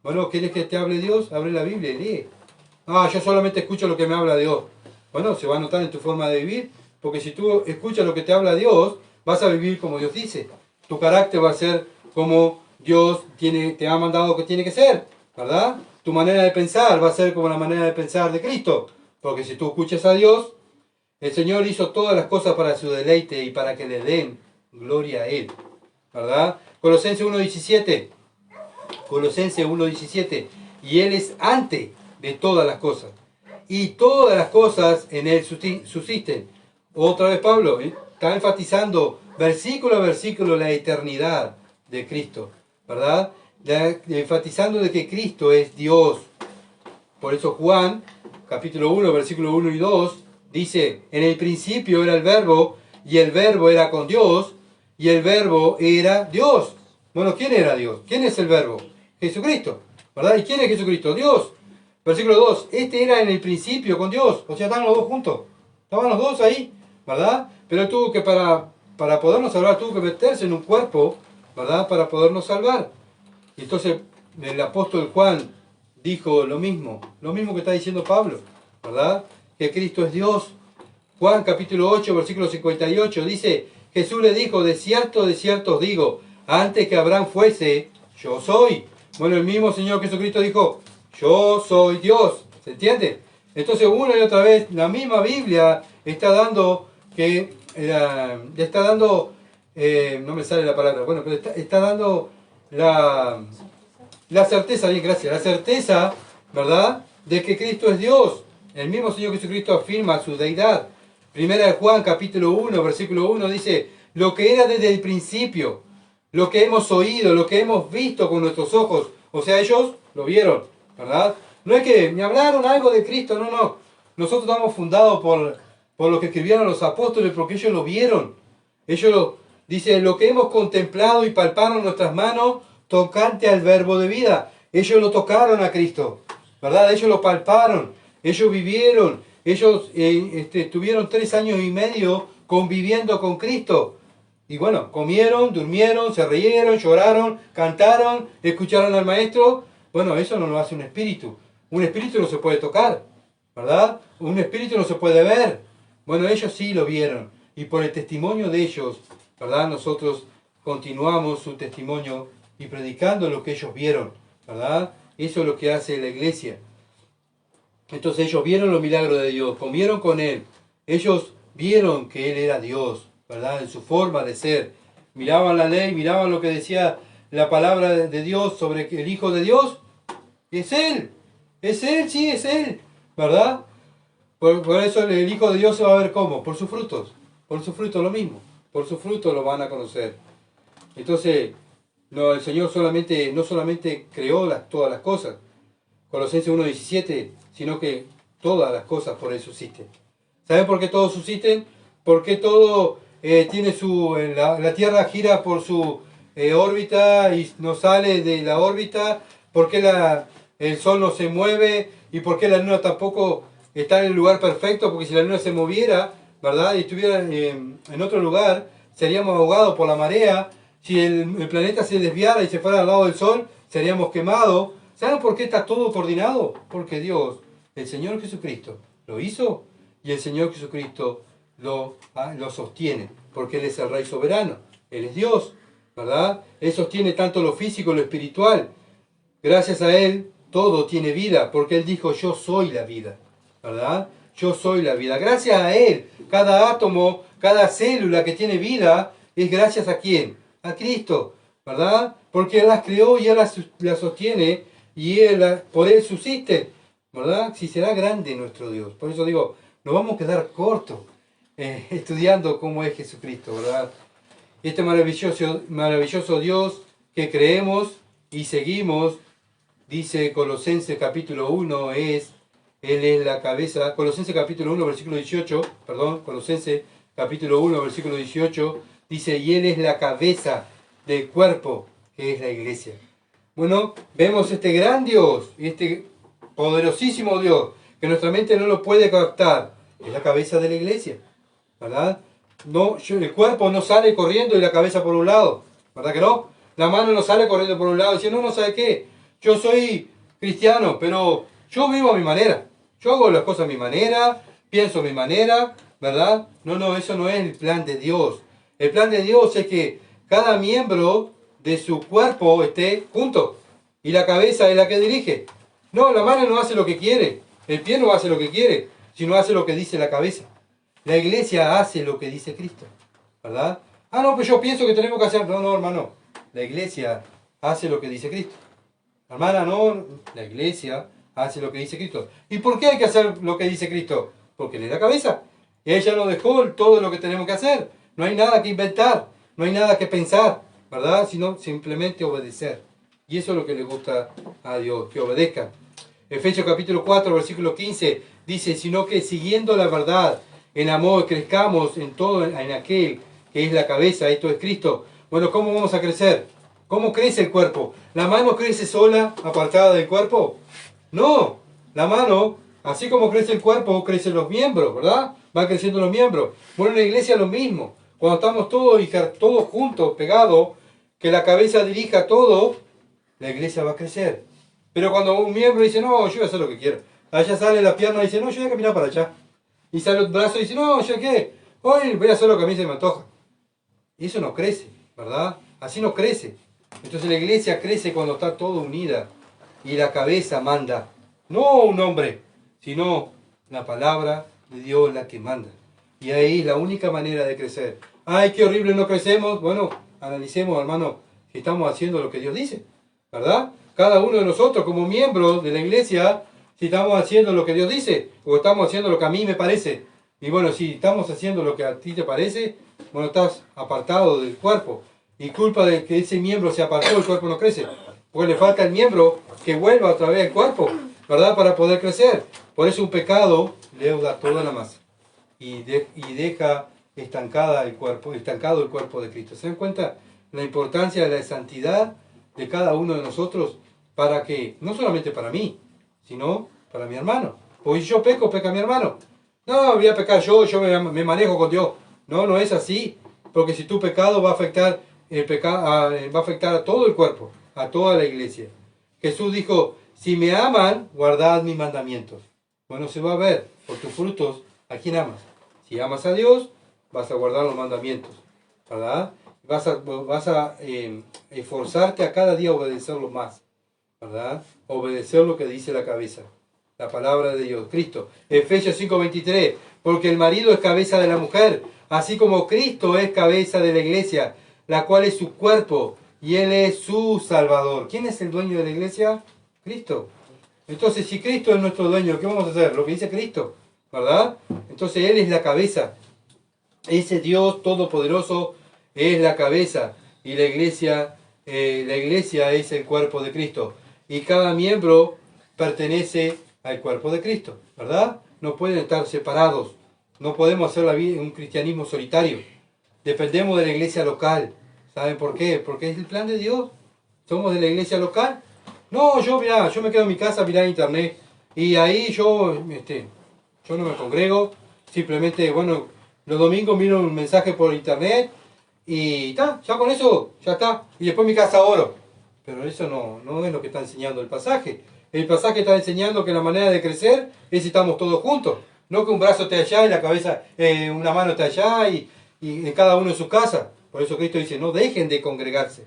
Bueno, ¿quieres que te hable Dios? Abre la Biblia y lee. Yo solamente escucho lo que me habla Dios. Bueno, se va a notar en tu forma de vivir, porque si tú escuchas lo que te habla Dios, vas a vivir como Dios dice. Tu carácter va a ser como Dios te ha mandado que tiene que ser, ¿verdad? Tu manera de pensar va a ser como la manera de pensar de Cristo, porque si tú escuchas a Dios, el Señor hizo todas las cosas para su deleite y para que le den gloria a Él, ¿verdad? Colosenses 1:17. Colosenses 1:17. Y Él es antes de todas las cosas. Y todas las cosas en Él subsisten. Otra vez Pablo está enfatizando versículo a versículo la eternidad de Cristo, ¿verdad? Enfatizando de que Cristo es Dios. Por eso Juan, capítulo 1, versículo 1 y 2, dice, en el principio era el verbo, y el verbo era con Dios, y el verbo era Dios. Bueno, ¿quién era Dios? ¿Quién es el verbo? Jesucristo, ¿verdad? ¿Y quién es Jesucristo? Dios. Versículo 2, este era en el principio con Dios, o sea, estaban los dos juntos, estaban los dos ahí, ¿verdad? Pero tuvo que, para podernos salvar, tuvo que meterse en un cuerpo, ¿verdad? Para podernos salvar. Y entonces el apóstol Juan dijo lo mismo que está diciendo Pablo, ¿verdad? Que Cristo es Dios. Juan capítulo 8, versículo 58 dice, Jesús le dijo, de cierto os digo, antes que Abraham fuese, yo soy. Bueno, el mismo Señor Jesucristo dijo, yo soy Dios, ¿se entiende? Entonces una y otra vez la misma Biblia está dando no me sale la palabra, bueno, pero está dando la certeza, bien, gracias, la certeza, ¿verdad?, de que Cristo es Dios. El mismo Señor Jesucristo afirma su deidad. Primera de Juan, capítulo 1, versículo 1, dice, lo que era desde el principio, lo que hemos oído, lo que hemos visto con nuestros ojos, o sea, ellos lo vieron, ¿verdad? No es que me hablaron algo de Cristo, no. Nosotros estamos fundados por lo que escribieron los apóstoles, porque ellos lo vieron. Dice, lo que hemos contemplado y palparon nuestras manos, tocante al verbo de vida. Ellos lo tocaron a Cristo, ¿verdad? Ellos lo palparon, ellos vivieron, ellos estuvieron 3 años y medio conviviendo con Cristo. Y bueno, comieron, durmieron, se rieron, lloraron, cantaron, escucharon al Maestro. Bueno, eso no lo hace un espíritu. Un espíritu no se puede tocar, ¿verdad? Un espíritu no se puede ver. Bueno, ellos sí lo vieron. Y por el testimonio de ellos, ¿verdad? Nosotros continuamos su testimonio y predicando lo que ellos vieron, ¿verdad? Eso es lo que hace la iglesia. Entonces ellos vieron los milagros de Dios, comieron con Él. Ellos vieron que Él era Dios, ¿verdad? En su forma de ser. Miraban la ley, miraban lo que decía la palabra de Dios sobre el Hijo de Dios. Es Él, sí, es Él, ¿verdad? Por eso el Hijo de Dios se va a ver ¿cómo? Por sus frutos. Por sus frutos lo mismo. Por sus frutos lo van a conocer. Entonces, no, el Señor no solamente creó todas las cosas, Colosenses 1:17, sino que todas las cosas por Él subsisten. ¿Saben por qué todos subsisten? Porque todo tiene la Tierra gira por su órbita y no sale de la órbita. ¿Por qué el Sol no se mueve? ¿Y por qué la Luna tampoco está en el lugar perfecto? Porque si la Luna se moviera, ¿verdad? Y estuviera en otro lugar, seríamos ahogados por la marea. Si el planeta se desviara y se fuera al lado del Sol, seríamos quemados. ¿Saben por qué está todo coordinado? Porque Dios, el Señor Jesucristo, lo hizo y el Señor Jesucristo lo sostiene. Porque Él es el Rey soberano. Él es Dios, ¿verdad? Él sostiene tanto lo físico, lo espiritual. Gracias a Él, todo tiene vida. Porque Él dijo, yo soy la vida, ¿verdad? Yo soy la vida. Gracias a Él, cada átomo, cada célula que tiene vida, es gracias a ¿quién? A Cristo, ¿verdad? Porque Él las creó y Él las sostiene y por Él subsiste, ¿verdad? Si será grande nuestro Dios. Por eso digo, nos vamos a quedar cortos estudiando cómo es Jesucristo, ¿verdad? Este maravilloso Dios que creemos y seguimos, dice Colosenses capítulo 1, Él es la cabeza. Colosenses capítulo 1, versículo 18, Colosenses capítulo 1, versículo 18, dice, y Él es la cabeza del cuerpo, que es la iglesia. Bueno, vemos este gran Dios, este poderosísimo Dios, que nuestra mente no lo puede captar. Es la cabeza de la iglesia, ¿verdad? No, el cuerpo no sale corriendo y la cabeza por un lado, ¿verdad que no? La mano no sale corriendo por un lado y dice, no, ¿sabe qué? Yo soy cristiano, pero yo vivo a mi manera. Yo hago las cosas a mi manera, pienso a mi manera, ¿verdad? No, eso no es el plan de Dios. El plan de Dios es que cada miembro de su cuerpo esté junto y la cabeza es la que dirige. No, la mano no hace lo que quiere, el pie no hace lo que quiere, sino hace lo que dice la cabeza. La iglesia hace lo que dice Cristo, ¿verdad? Ah, no, pues yo pienso que tenemos que hacer... No, hermano, la iglesia hace lo que dice Cristo. Hermana, no, la iglesia hace lo que dice Cristo. ¿Y por qué hay que hacer lo que dice Cristo? Porque Él es la cabeza. Ella nos dejó todo lo que tenemos que hacer. No hay nada que inventar, no hay nada que pensar, ¿verdad? Sino simplemente obedecer. Y eso es lo que le gusta a Dios, que obedezcan. Efesios capítulo 4, versículo 15, dice, sino que siguiendo la verdad, en amor, crezcamos en todo, en aquel que es la cabeza, esto es Cristo. Bueno, ¿cómo vamos a crecer? ¿Cómo crece el cuerpo? ¿La mano crece sola, apartada del cuerpo? No, la mano, así como crece el cuerpo, crecen los miembros, ¿verdad? Van creciendo los miembros. Bueno, en la iglesia lo mismo. Cuando estamos todos juntos, pegados, que la cabeza dirija todo, la iglesia va a crecer. Pero cuando un miembro dice, no, yo voy a hacer lo que quiero. Allá sale la pierna y dice, no, yo voy a caminar para allá. Y sale el brazo y dice, no, ¿yo qué? Hoy voy a hacer lo que a mí se me antoja. Y eso no crece, ¿verdad? Así no crece. Entonces la iglesia crece cuando está toda unida y la cabeza manda. No un hombre, sino la palabra de Dios la que manda. Y ahí es la única manera de crecer. Ay, qué horrible, no crecemos. Bueno, analicemos, hermano, si estamos haciendo lo que Dios dice, ¿verdad? Cada uno de nosotros como miembros de la iglesia, si estamos haciendo lo que Dios dice, o estamos haciendo lo que a mí me parece. Y bueno, si estamos haciendo lo que a ti te parece, bueno, estás apartado del cuerpo. Y culpa de que ese miembro se apartó, el cuerpo no crece. Porque le falta el miembro que vuelva otra vez al cuerpo, ¿verdad? Para poder crecer. Por eso un pecado leuda toda la masa. Y deja estancado el cuerpo de Cristo. ¿Se dan cuenta la importancia de la santidad de cada uno de nosotros para que, no solamente para mí, sino para mi hermano. Porque si yo peco, peca mi hermano. No, voy a pecar yo me manejo con Dios. No, no es así. Porque si tu pecado va a afectar va a afectar a todo el cuerpo, a toda la iglesia. Jesús dijo, si me aman, guardad mis mandamientos. Bueno, se va a ver por tus frutos a quién amas. Si amas a Dios, vas a guardar los mandamientos, ¿verdad? Vas a esforzarte a cada día a obedecerlo más, ¿verdad? Obedecer lo que dice la cabeza, la palabra de Dios, Cristo. Efesios 5:23, porque el marido es cabeza de la mujer, así como Cristo es cabeza de la iglesia, la cual es su cuerpo, y Él es su Salvador. ¿Quién es el dueño de la iglesia? Cristo. Entonces, si Cristo es nuestro dueño, ¿qué vamos a hacer? Lo que dice Cristo, ¿verdad? Entonces, Él es la cabeza. Ese Dios todopoderoso es la cabeza, y la iglesia es el cuerpo de Cristo. Y cada miembro pertenece al cuerpo de Cristo, ¿verdad? No pueden estar separados. No podemos hacer un cristianismo solitario. Dependemos de la iglesia local. ¿Saben por qué? Porque es el plan de Dios. ¿Somos de la iglesia local? No, yo me quedo en mi casa, mirá internet. Y ahí yo no me congrego. Simplemente, bueno, los domingos miro un mensaje por internet. Y ya con eso, ya está. Y después en mi casa oro. Pero eso no es lo que está enseñando el pasaje. El pasaje está enseñando que la manera de crecer es si estamos todos juntos. No que un brazo esté allá y la cabeza, una mano esté allá y cada uno en su casa. Por eso Cristo dice, no dejen de congregarse.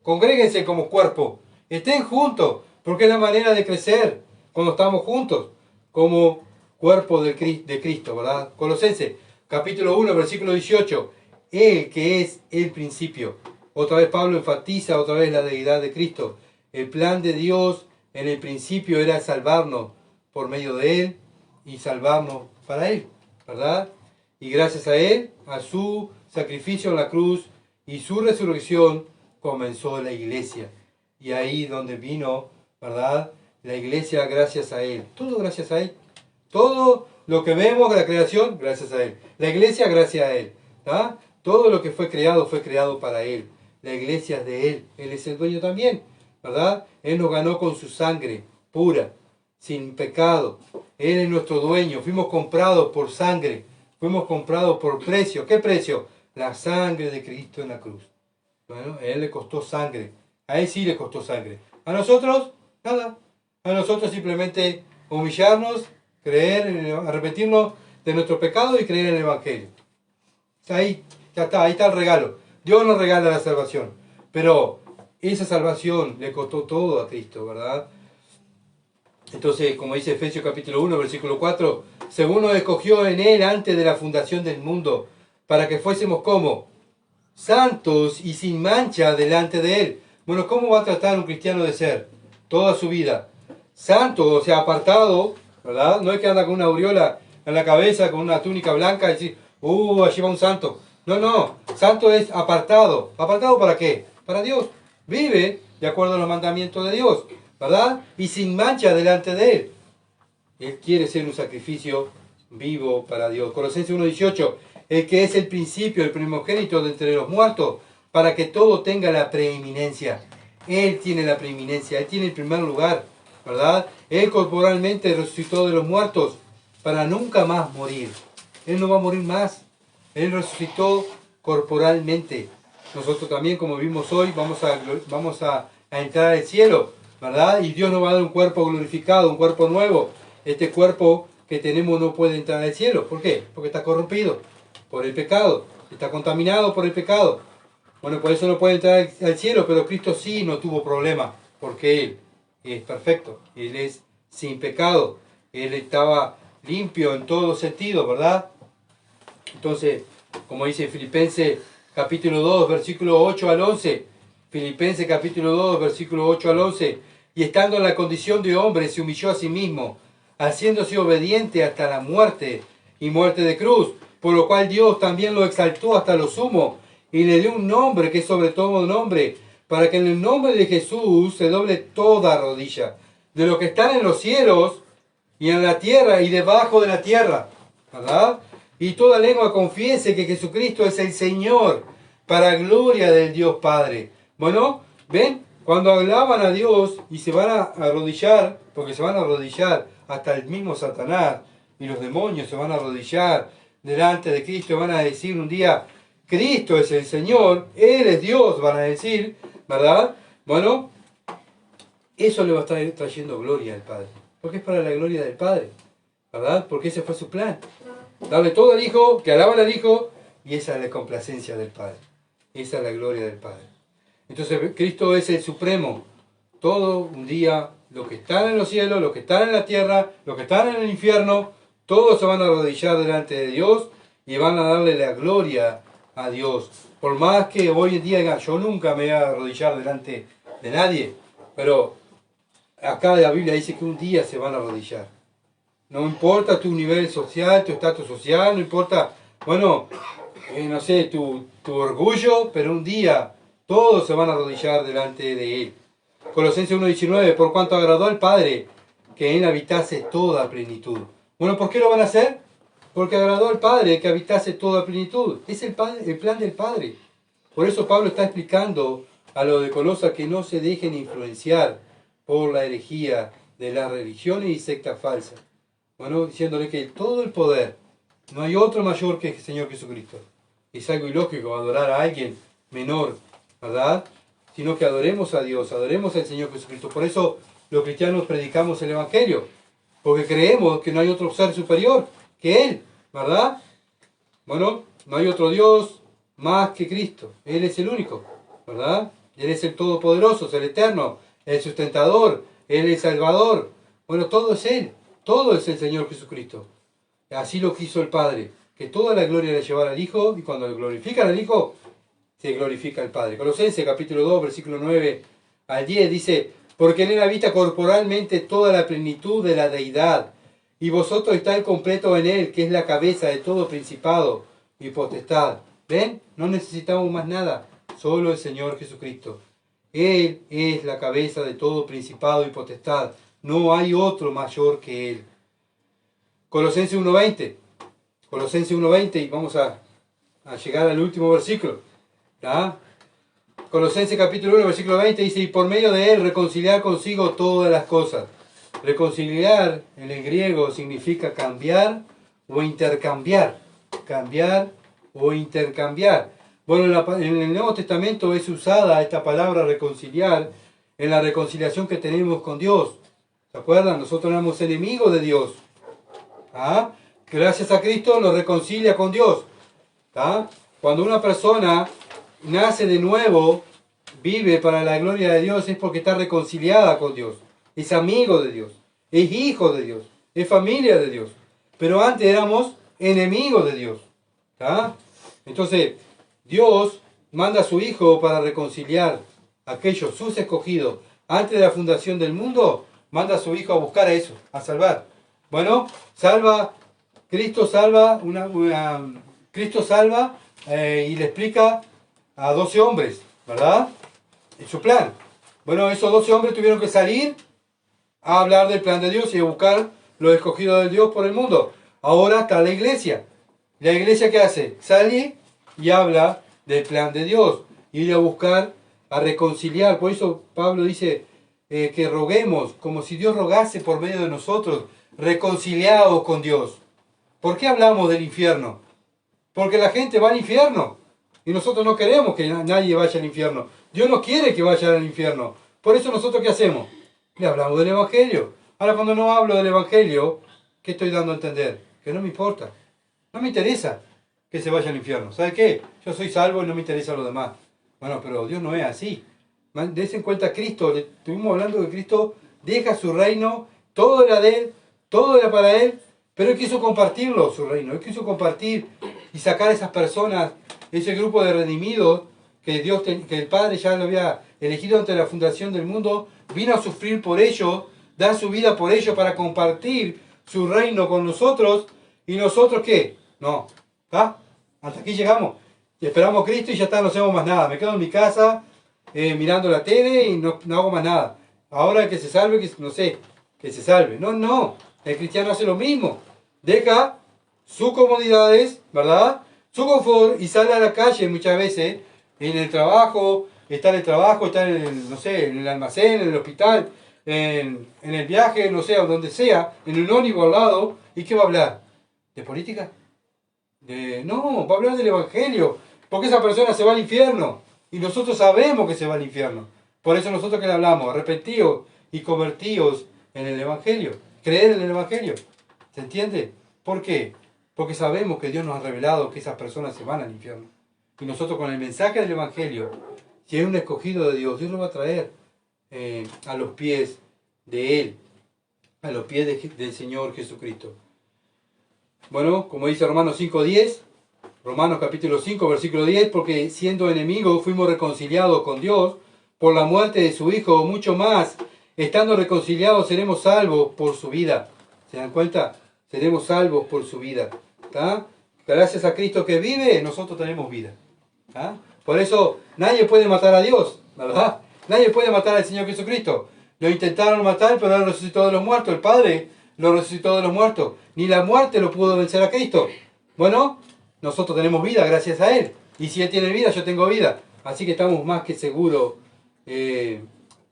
Congréguense como cuerpo. Estén juntos, porque es la manera de crecer cuando estamos juntos, como cuerpo de Cristo, ¿verdad? Colosenses, capítulo 1, versículo 18. Él que es el principio. Otra vez Pablo enfatiza otra vez la deidad de Cristo. El plan de Dios en el principio era salvarnos por medio de Él y salvarnos para Él, ¿verdad? Y gracias a Él, a su sacrificio en la cruz y su resurrección, comenzó la iglesia. Y ahí donde vino, ¿verdad? La iglesia gracias a Él. Todo gracias a Él. Todo lo que vemos de la creación, gracias a Él. La iglesia gracias a Él. ¿Ah? Todo lo que fue creado para Él. La iglesia es de Él. Él es el dueño también, ¿verdad? Él nos ganó con su sangre pura, sin pecado. Él es nuestro dueño. Fuimos comprados por sangre. Fuimos comprados por precio. ¿Qué precio? La sangre de Cristo en la cruz. Bueno, a Él le costó sangre. A Él sí le costó sangre. A nosotros, nada. A nosotros simplemente humillarnos, creer, arrepentirnos de nuestro pecado y creer en el Evangelio. Ahí ya está, ahí está el regalo. Dios nos regala la salvación. Pero esa salvación le costó todo a Cristo, ¿verdad? Entonces, como dice Efesios capítulo 1, versículo 4, según nos escogió en Él antes de la fundación del mundo, para que fuésemos como santos y sin mancha delante de Él. Bueno, ¿cómo va a tratar un cristiano de ser toda su vida? Santo, o sea, apartado, ¿verdad? No es que anda con una aureola en la cabeza, con una túnica blanca y decir, allí va un santo. No, santo es apartado. ¿Apartado para qué? Para Dios. Vive de acuerdo a los mandamientos de Dios, ¿verdad? Y sin mancha delante de Él. Él quiere ser un sacrificio vivo para Dios. Colosenses 1:18, el que es el principio, el primogénito de entre los muertos, para que todo tenga la preeminencia. Él tiene la preeminencia, Él tiene el primer lugar, ¿verdad? Él corporalmente resucitó de los muertos para nunca más morir. Él no va a morir más. Él resucitó corporalmente. Nosotros también, como vimos hoy, vamos a entrar al cielo, ¿verdad? Y Dios nos va a dar un cuerpo glorificado, un cuerpo nuevo. Este cuerpo que tenemos no puede entrar al cielo. ¿Por qué? Porque está corrompido por el pecado. Está contaminado por el pecado. Bueno, por eso no puede entrar al cielo, pero Cristo sí no tuvo problema, porque Él es perfecto. Él es sin pecado. Él estaba limpio en todos sentidos, ¿verdad? Entonces, como dice Filipenses capítulo 2, versículo 8 al 11, Filipenses capítulo 2, versículo 8 al 11, y estando en la condición de hombre, se humilló a sí mismo, haciéndose obediente hasta la muerte y muerte de cruz, por lo cual Dios también lo exaltó hasta lo sumo, y le dio un nombre que es sobre todo nombre, para que en el nombre de Jesús se doble toda rodilla, de lo que están en los cielos, y en la tierra, y debajo de la tierra, ¿verdad? Y toda lengua confiese que Jesucristo es el Señor, para gloria del Dios Padre. Bueno, ¿ven? Cuando alaban a Dios y se van a arrodillar, porque se van a arrodillar hasta el mismo Satanás y los demonios se van a arrodillar delante de Cristo y van a decir un día, Cristo es el Señor, Él es Dios, van a decir, ¿verdad? Bueno, eso le va a estar trayendo gloria al Padre, porque es para la gloria del Padre, ¿verdad? Porque ese fue su plan. Darle todo al Hijo, que alaban al Hijo, y esa es la complacencia del Padre. Esa es la gloria del Padre. Entonces Cristo es el Supremo. Todo un día, los que están en los cielos, los que están en la tierra, los que están en el infierno, todos se van a arrodillar delante de Dios y van a darle la gloria a Dios. Por más que hoy en día digan, yo nunca me voy a arrodillar delante de nadie, pero acá la Biblia dice que un día se van a arrodillar. No importa tu nivel social, tu estatus social, no importa, bueno, no sé, tu orgullo, pero un día todos se van a arrodillar delante de Él. Colosenses 1:19, por cuanto agradó al Padre que en Él habitase toda plenitud. Bueno, ¿por qué lo van a hacer? Porque agradó al Padre que habitase toda plenitud. Es el plan del Padre. Por eso Pablo está explicando a los de Colosas que no se dejen influenciar por la herejía de las religiones y sectas falsas. Bueno, diciéndole que todo el poder, no hay otro mayor que el Señor Jesucristo. Es algo ilógico adorar a alguien menor, ¿verdad? Sino que adoremos a Dios, adoremos al Señor Jesucristo. Por eso los cristianos predicamos el Evangelio, porque creemos que no hay otro ser superior que Él, ¿verdad? Bueno, no hay otro Dios más que Cristo. Él es el único, ¿verdad? Él es el Todopoderoso, es el Eterno, el Sustentador, Él es el Salvador. Bueno, todo es Él, todo es el Señor Jesucristo. Así lo quiso el Padre, que toda la gloria le llevara al Hijo, y cuando le glorifican al Hijo, se glorifica al Padre. Colosenses capítulo 2, versículo 9 al 10 dice, porque en Él habita corporalmente toda la plenitud de la deidad, y vosotros estáis completos en Él, que es la cabeza de todo principado y potestad. ¿Ven? No necesitamos más nada, solo el Señor Jesucristo. Él es la cabeza de todo principado y potestad. No hay otro mayor que Él. Colosenses 1:20. Colosenses 1:20 y vamos a llegar al último versículo. ¿Ah? Colosenses capítulo 1, versículo 20 dice, y por medio de Él reconciliar consigo todas las cosas. Reconciliar en el griego significa cambiar o intercambiar. Cambiar o intercambiar. Bueno, en el Nuevo Testamento es usada esta palabra reconciliar en la reconciliación que tenemos con Dios. ¿Se acuerdan? Nosotros éramos enemigos de Dios. ¿Ah? Gracias a Cristo nos reconcilia con Dios. ¿Ah? Cuando una persona nace de nuevo, vive para la gloria de Dios, es porque está reconciliada con Dios. Es amigo de Dios, es hijo de Dios, es familia de Dios. Pero antes éramos enemigos de Dios. ¿Ah? Entonces, Dios manda a su Hijo para reconciliar a aquellos, sus escogidos. Antes de la fundación del mundo, manda a su Hijo a buscar a eso, a salvar. Bueno, Cristo salva, Cristo salva y le explica a 12 hombres, ¿verdad? En su plan. Bueno, esos 12 hombres tuvieron que salir a hablar del plan de Dios y a buscar los escogidos de Dios por el mundo. Ahora está la iglesia. ¿La iglesia qué hace? Sale y habla del plan de Dios. Ir a buscar, a reconciliar. Por eso Pablo dice que roguemos, como si Dios rogase por medio de nosotros, reconciliados con Dios. ¿Por qué hablamos del infierno? Porque la gente va al infierno. Y nosotros no queremos que nadie vaya al infierno. Dios no quiere que vaya al infierno. Por eso nosotros ¿qué hacemos? Le hablamos del Evangelio. Ahora cuando no hablo del Evangelio, ¿qué estoy dando a entender? Que no me importa. No me interesa que se vaya al infierno. ¿Sabe qué? Yo soy salvo y no me interesa lo demás. Bueno, pero Dios no es así. Dense en cuenta Cristo. Estuvimos hablando de Cristo. Deja su reino. Todo era de Él. Todo era para Él. Pero Él quiso compartirlo, su reino. Él quiso compartir y sacar a esas personas, ese grupo de redimidos que que el Padre ya lo había elegido ante la fundación del mundo. Vino a sufrir por ellos. Dar su vida por ellos para compartir su reino con nosotros. ¿Y nosotros qué? No. ¿Ah? Hasta aquí llegamos. Y esperamos a Cristo y ya está, no hacemos más nada. Me quedo en mi casa mirando la tele y no hago más nada. Ahora que se salve, que se salve. No. El cristiano hace lo mismo. Deja sus comodidades, ¿verdad? Su confort y sale a la calle muchas veces, en el trabajo, está en el trabajo, está en el, no sé, en el almacén, en el hospital, en el viaje, no sé, o donde sea, en un ónibus al lado, ¿y qué va a hablar? ¿De política? No, va a hablar del Evangelio, porque esa persona se va al infierno, y nosotros sabemos que se va al infierno. Por eso nosotros que le hablamos, arrepentidos y convertidos en el Evangelio, creer en el Evangelio. ¿Se entiende? ¿Por qué? Porque sabemos que Dios nos ha revelado que esas personas se van al infierno. Y nosotros con el mensaje del Evangelio, si es un escogido de Dios, Dios lo va a traer a los pies de Él, a los pies del Señor Jesucristo. Bueno, como dice Romanos 5:10, Romanos capítulo 5, versículo 10, porque siendo enemigos fuimos reconciliados con Dios por la muerte de su Hijo, mucho más, estando reconciliados seremos salvos por su vida. ¿Se dan cuenta? Seremos salvos por su vida. ¿Tá? Gracias a Cristo que vive, nosotros tenemos vida. ¿Ah? Por eso nadie puede matar a Dios, ¿verdad? Nadie puede matar al Señor Jesucristo. Lo intentaron matar, pero Él resucitó de los muertos. El Padre lo resucitó de los muertos. Ni la muerte lo pudo vencer a Cristo. Bueno, nosotros tenemos vida gracias a Él. Y si Él tiene vida, yo tengo vida. Así que estamos más que seguros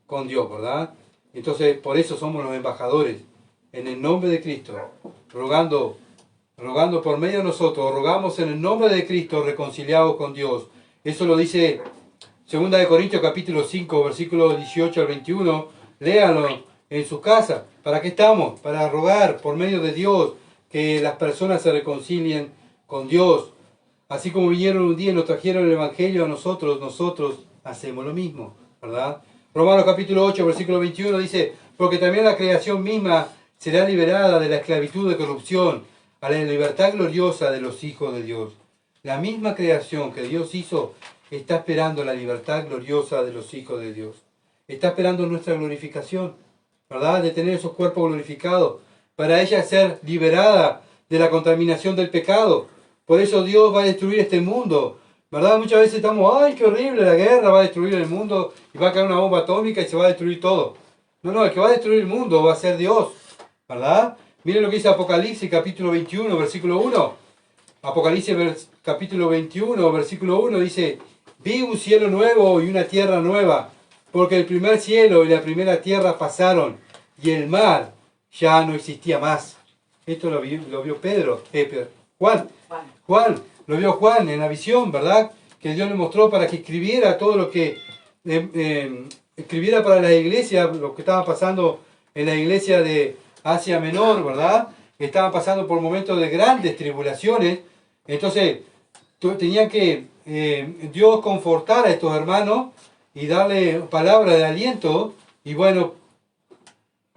con Dios, ¿verdad? Entonces, por eso somos los embajadores. En el nombre de Cristo. Rogando por medio de nosotros, rogamos en el nombre de Cristo reconciliados con Dios. Eso lo dice 2 de Corintios capítulo 5, versículos 18 al 21. Léanlo en su casa. ¿Para qué estamos? Para rogar por medio de Dios que las personas se reconcilien con Dios. Así como vinieron un día y nos trajeron el Evangelio a nosotros hacemos lo mismo, ¿verdad? Romanos capítulo 8, versículo 21 dice, porque también la creación misma será liberada de la esclavitud de corrupción a la libertad gloriosa de los hijos de Dios. La misma creación que Dios hizo está esperando la libertad gloriosa de los hijos de Dios. Está esperando nuestra glorificación, ¿verdad? De tener esos cuerpos glorificados, para ella ser liberada de la contaminación del pecado. Por eso Dios va a destruir este mundo, ¿verdad? Muchas veces estamos, ¡ay, qué horrible! La guerra va a destruir el mundo y va a caer una bomba atómica y se va a destruir todo. No, el que va a destruir el mundo va a ser Dios, ¿verdad? Miren lo que dice Apocalipsis capítulo 21, versículo 1. Apocalipsis capítulo 21, versículo 1 dice, vi un cielo nuevo y una tierra nueva, porque el primer cielo y la primera tierra pasaron, y el mar ya no existía más. Esto lo vio Pedro, Juan, lo vio Juan en la visión, ¿verdad? Que Dios le mostró para que escribiera todo lo que, escribiera para la iglesia, lo que estaba pasando en la iglesia de Asia Menor, ¿verdad? Estaban pasando por momentos de grandes tribulaciones. Entonces, tenía que Dios confortar a estos hermanos y darle palabra de aliento. Y bueno,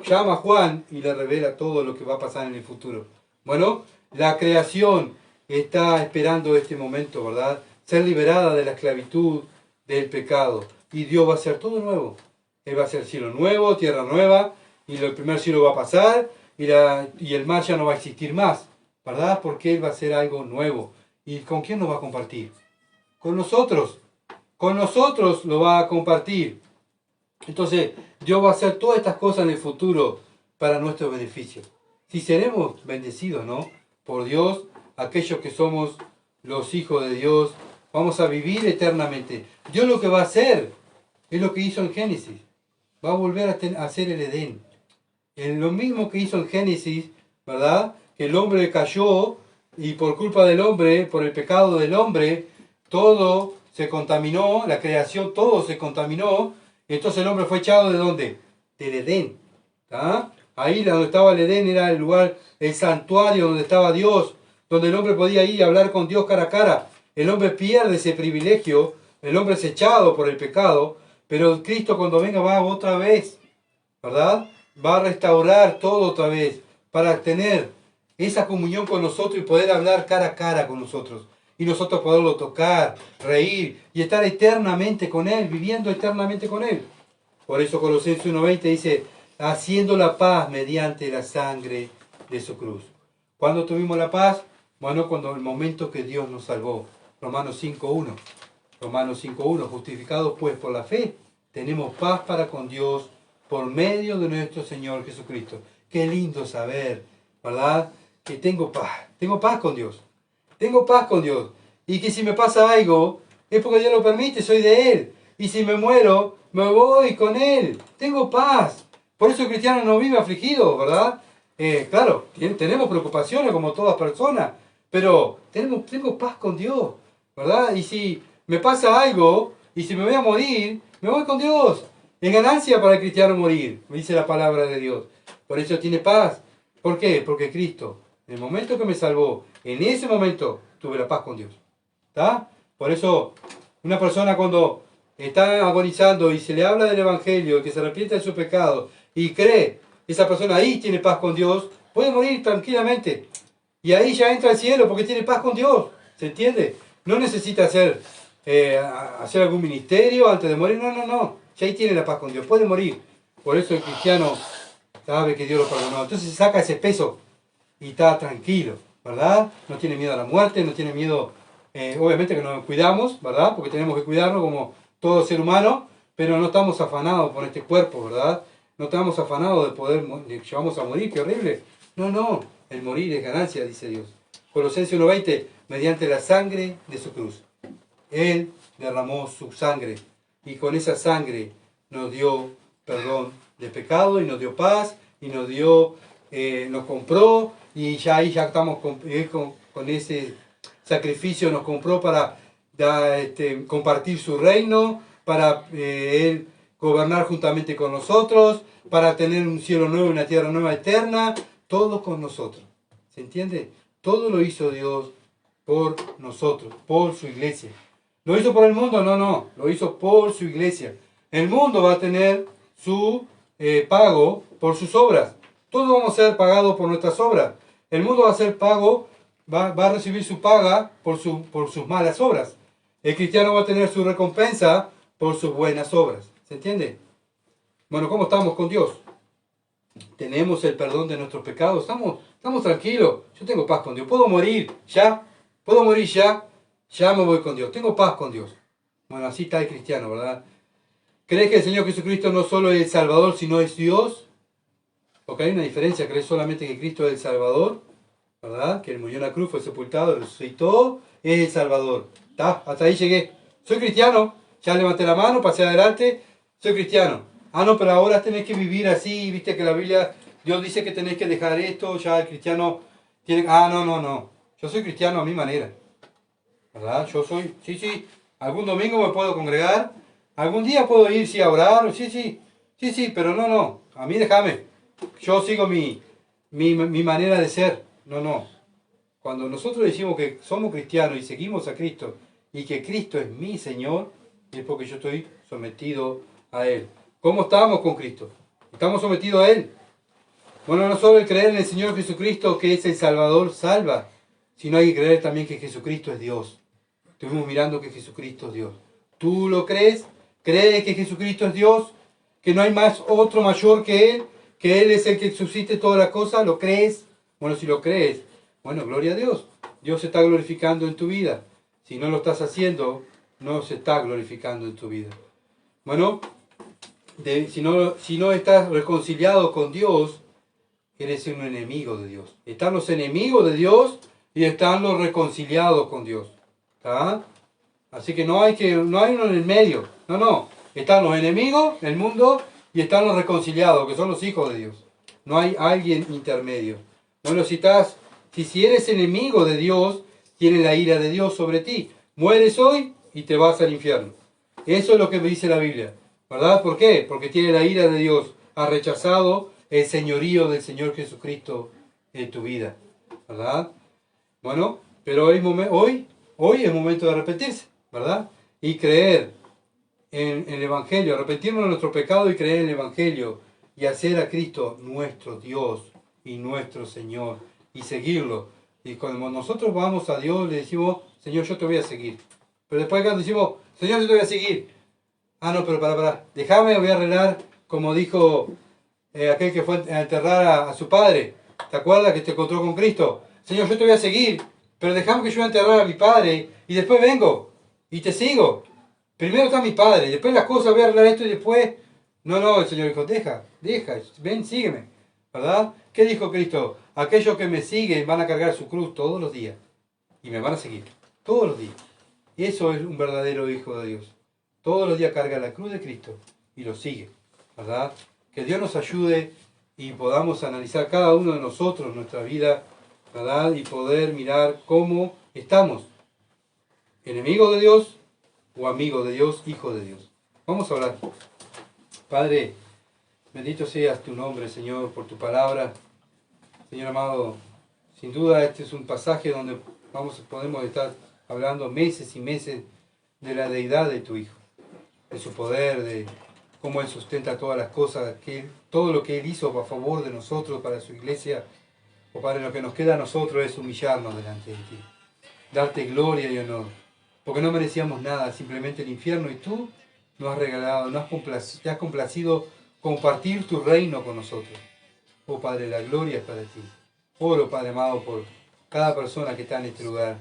llama a Juan y le revela todo lo que va a pasar en el futuro. Bueno, la creación está esperando este momento, ¿verdad? Ser liberada de la esclavitud, del pecado. Y Dios va a hacer todo nuevo. Él va a hacer cielo nuevo, tierra nueva, y el primer cielo va a pasar, y el mar ya no va a existir más, ¿verdad? Porque Él va a hacer algo nuevo. ¿Y con quién nos va a compartir? Con nosotros. Con nosotros lo va a compartir. Entonces, Dios va a hacer todas estas cosas en el futuro para nuestro beneficio. Si seremos bendecidos, ¿no? Por Dios, aquellos que somos los hijos de Dios, vamos a vivir eternamente. Dios lo que va a hacer es lo que hizo en Génesis. Va a volver a hacer el Edén. Lo mismo que hizo en Génesis, ¿verdad? Que el hombre cayó y por culpa del hombre, por el pecado del hombre, todo se contaminó, la creación, todo se contaminó. Entonces el hombre fue echado ¿de dónde? Del Edén. ¿Tá? Ahí donde estaba el Edén era el lugar, el santuario donde estaba Dios, donde el hombre podía ir a hablar con Dios cara a cara. El hombre pierde ese privilegio, el hombre es echado por el pecado, pero Cristo cuando venga va otra vez, ¿verdad? Va a restaurar todo otra vez para tener esa comunión con nosotros y poder hablar cara a cara con nosotros. Y nosotros poderlo tocar, reír y estar eternamente con Él, viviendo eternamente con Él. Por eso Colosenses 1:20 dice, haciendo la paz mediante la sangre de su cruz. ¿Cuándo tuvimos la paz? Bueno, cuando el momento que Dios nos salvó. Romanos 5:1. Romanos 5:1. Justificados pues por la fe, tenemos paz para con Dios por medio de nuestro Señor Jesucristo. Qué lindo saber, ¿verdad? Que tengo paz con Dios. Tengo paz con Dios. Y que si me pasa algo, es porque Dios lo permite, soy de Él. Y si me muero, me voy con Él. Tengo paz. Por eso el cristiano no vive afligido, ¿verdad? Claro, tenemos preocupaciones como todas personas, pero tengo paz con Dios, ¿verdad? Y si me pasa algo, y si me voy a morir, me voy con Dios. Es ganancia para el cristiano morir, me dice la palabra de Dios. Por eso tiene paz. ¿Por qué? Porque Cristo, en el momento que me salvó, en ese momento tuve la paz con Dios. ¿Está? Por eso, una persona cuando está agonizando y se le habla del Evangelio, que se arrepiente de su pecado y cree, esa persona ahí tiene paz con Dios, puede morir tranquilamente. Y ahí ya entra al cielo porque tiene paz con Dios. ¿Se entiende? No necesita hacer algún ministerio antes de morir. No, no, no. Ya ahí tiene la paz con Dios. Puede morir. Por eso el cristiano sabe que Dios lo perdonó. Entonces saca ese peso y está tranquilo, ¿verdad? No tiene miedo a la muerte, no tiene miedo, obviamente que nos cuidamos, ¿verdad? Porque tenemos que cuidarnos como todo ser humano, pero no estamos afanados por este cuerpo, ¿verdad? No estamos afanados de poder, de que vamos a morir, qué horrible. No, no, el morir es ganancia, dice Dios. Colosenses 1:20, mediante la sangre de su cruz. Él derramó su sangre y con esa sangre nos dio perdón de pecado y nos dio paz y nos compró y ya ahí ya estamos con ese sacrificio, nos compró para compartir su reino, para Él gobernar juntamente con nosotros, para tener un cielo nuevo y una tierra nueva eterna, todo con nosotros. ¿Se entiende? Todo lo hizo Dios por nosotros, por su iglesia. ¿Lo hizo por el mundo? No, no, lo hizo por su iglesia. El mundo va a tener su pago por sus obras. Todos vamos a ser pagados por nuestras obras. El mundo va a ser pago, va a recibir su paga por sus malas obras. El cristiano va a tener su recompensa por sus buenas obras. ¿Se entiende? Bueno, ¿cómo estamos con Dios? Tenemos el perdón de nuestros pecados. Estamos tranquilos. Yo tengo paz con Dios. Puedo morir ya. Puedo morir ya. Ya me voy con Dios. Tengo paz con Dios. Bueno, así está el cristiano, ¿verdad? ¿Crees que el Señor Jesucristo no solo es el Salvador, sino es Dios? Porque hay una diferencia. ¿Crees solamente que Cristo es el Salvador? ¿Verdad? Que Él murió en la cruz, fue sepultado, resucitó, es el Salvador. ¿Está? Hasta ahí llegué. Soy cristiano. Ya levanté la mano, pasé adelante. Soy cristiano. Ah, no, pero ahora tenés que vivir así. Viste que la Biblia, Dios dice que tenés que dejar esto. Ya el cristiano tiene... Ah, no, no, no. Yo soy cristiano a mi manera. ¿Verdad? Yo soy... Sí, sí. Algún domingo me puedo congregar. Algún día puedo ir, sí, a orar. Sí, sí. Sí, sí, pero no, no. A mí déjame. Yo sigo mi manera de ser. No, no. Cuando nosotros decimos que somos cristianos y seguimos a Cristo y que Cristo es mi Señor, es porque yo estoy sometido a Él. ¿Cómo estamos con Cristo? ¿Estamos sometidos a Él? Bueno, no solo el creer en el Señor Jesucristo, que es el Salvador, salva, sino hay que creer también que Jesucristo es Dios. Estuvimos mirando que Jesucristo es Dios. ¿Tú lo crees? ¿Crees que Jesucristo es Dios? ¿Que no hay más otro mayor que Él? ¿Que Él es el que subsiste todas las cosas? ¿Lo crees? Bueno, si lo crees, bueno, gloria a Dios. Dios se está glorificando en tu vida. Si no lo estás haciendo, no se está glorificando en tu vida. Bueno, si no estás reconciliado con Dios, eres un enemigo de Dios. Están los enemigos de Dios y están los reconciliados con Dios. ¿Está? Así que no hay uno en el medio. No, no. Están los enemigos, el mundo, y están los reconciliados, que son los hijos de Dios. No hay alguien intermedio. Bueno, si eres enemigo de Dios, tiene la ira de Dios sobre ti. Mueres hoy y te vas al infierno. Eso es lo que me dice la Biblia. ¿Verdad? ¿Por qué? Porque tiene la ira de Dios. Ha rechazado el señorío del Señor Jesucristo en tu vida. ¿Verdad? Bueno, pero hoy es momento de arrepentirse. ¿Verdad? Y creer en el Evangelio. Arrepentirnos de nuestro pecado y creer en el Evangelio. Y hacer a Cristo nuestro Dios y nuestro Señor. Y seguirlo. Y cuando nosotros vamos a Dios, le decimos, Señor, yo te voy a seguir. Pero después cuando decimos, Señor, yo te voy a seguir. Ah, no, pero para. Déjame, voy a arreglar, como dijo aquel que fue a enterrar a su padre. ¿Te acuerdas que te encontró con Cristo? Señor, yo te voy a seguir, pero déjame que yo voy a enterrar a mi padre y después vengo y te sigo. Primero está mi padre, y después las cosas, voy a arreglar esto y después... No, el Señor dijo, deja, ven, sígueme. ¿Verdad? ¿Qué dijo Cristo? Aquellos que me siguen van a cargar su cruz todos los días y me van a seguir, todos los días. Eso es un verdadero hijo de Dios. todos los días carga la cruz de Cristo y lo sigue, ¿verdad? Que Dios nos ayude y podamos analizar cada uno de nosotros nuestra vida, ¿verdad? Y poder mirar cómo estamos, enemigos de Dios o amigos de Dios, hijos de Dios. Vamos a orar. Padre, bendito seas tu nombre, Señor, por tu palabra. Señor amado, sin duda este es un pasaje donde podemos estar hablando meses y meses de la deidad de tu Hijo, de su poder, de cómo Él sustenta todas las cosas, todo lo que Él hizo a favor de nosotros, para su iglesia. Oh Padre, lo que nos queda a nosotros es humillarnos delante de ti, darte gloria y honor, porque no merecíamos nada, simplemente el infierno, y tú nos has regalado, te has complacido compartir tu reino con nosotros. Oh Padre, la gloria es para ti. Oro, Padre amado, por cada persona que está en este lugar.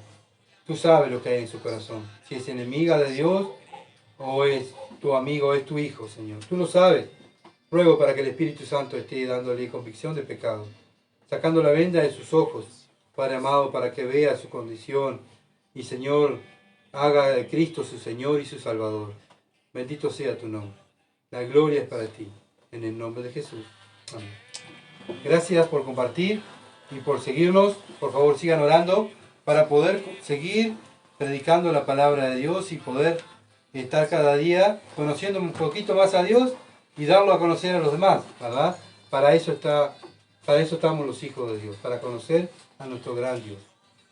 Tú sabes lo que hay en su corazón, si es enemiga de Dios o es tu amigo, es tu hijo, Señor. Tú lo sabes. Ruego para que el Espíritu Santo esté dándole convicción de pecado, sacando la venda de sus ojos, Padre amado, para que vea su condición y, Señor, haga de Cristo su Señor y su Salvador. Bendito sea tu nombre. La gloria es para ti. En el nombre de Jesús. Amén. Gracias por compartir y por seguirnos. Por favor, sigan orando para poder seguir predicando la palabra de Dios y poder estar cada día conociendo un poquito más a Dios y darlo a conocer a los demás, ¿verdad? Para eso estamos los hijos de Dios, para conocer a nuestro gran Dios.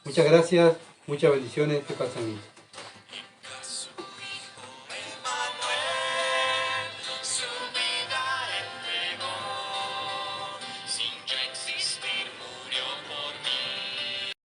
Muchas gracias, muchas bendiciones, que pasen bien.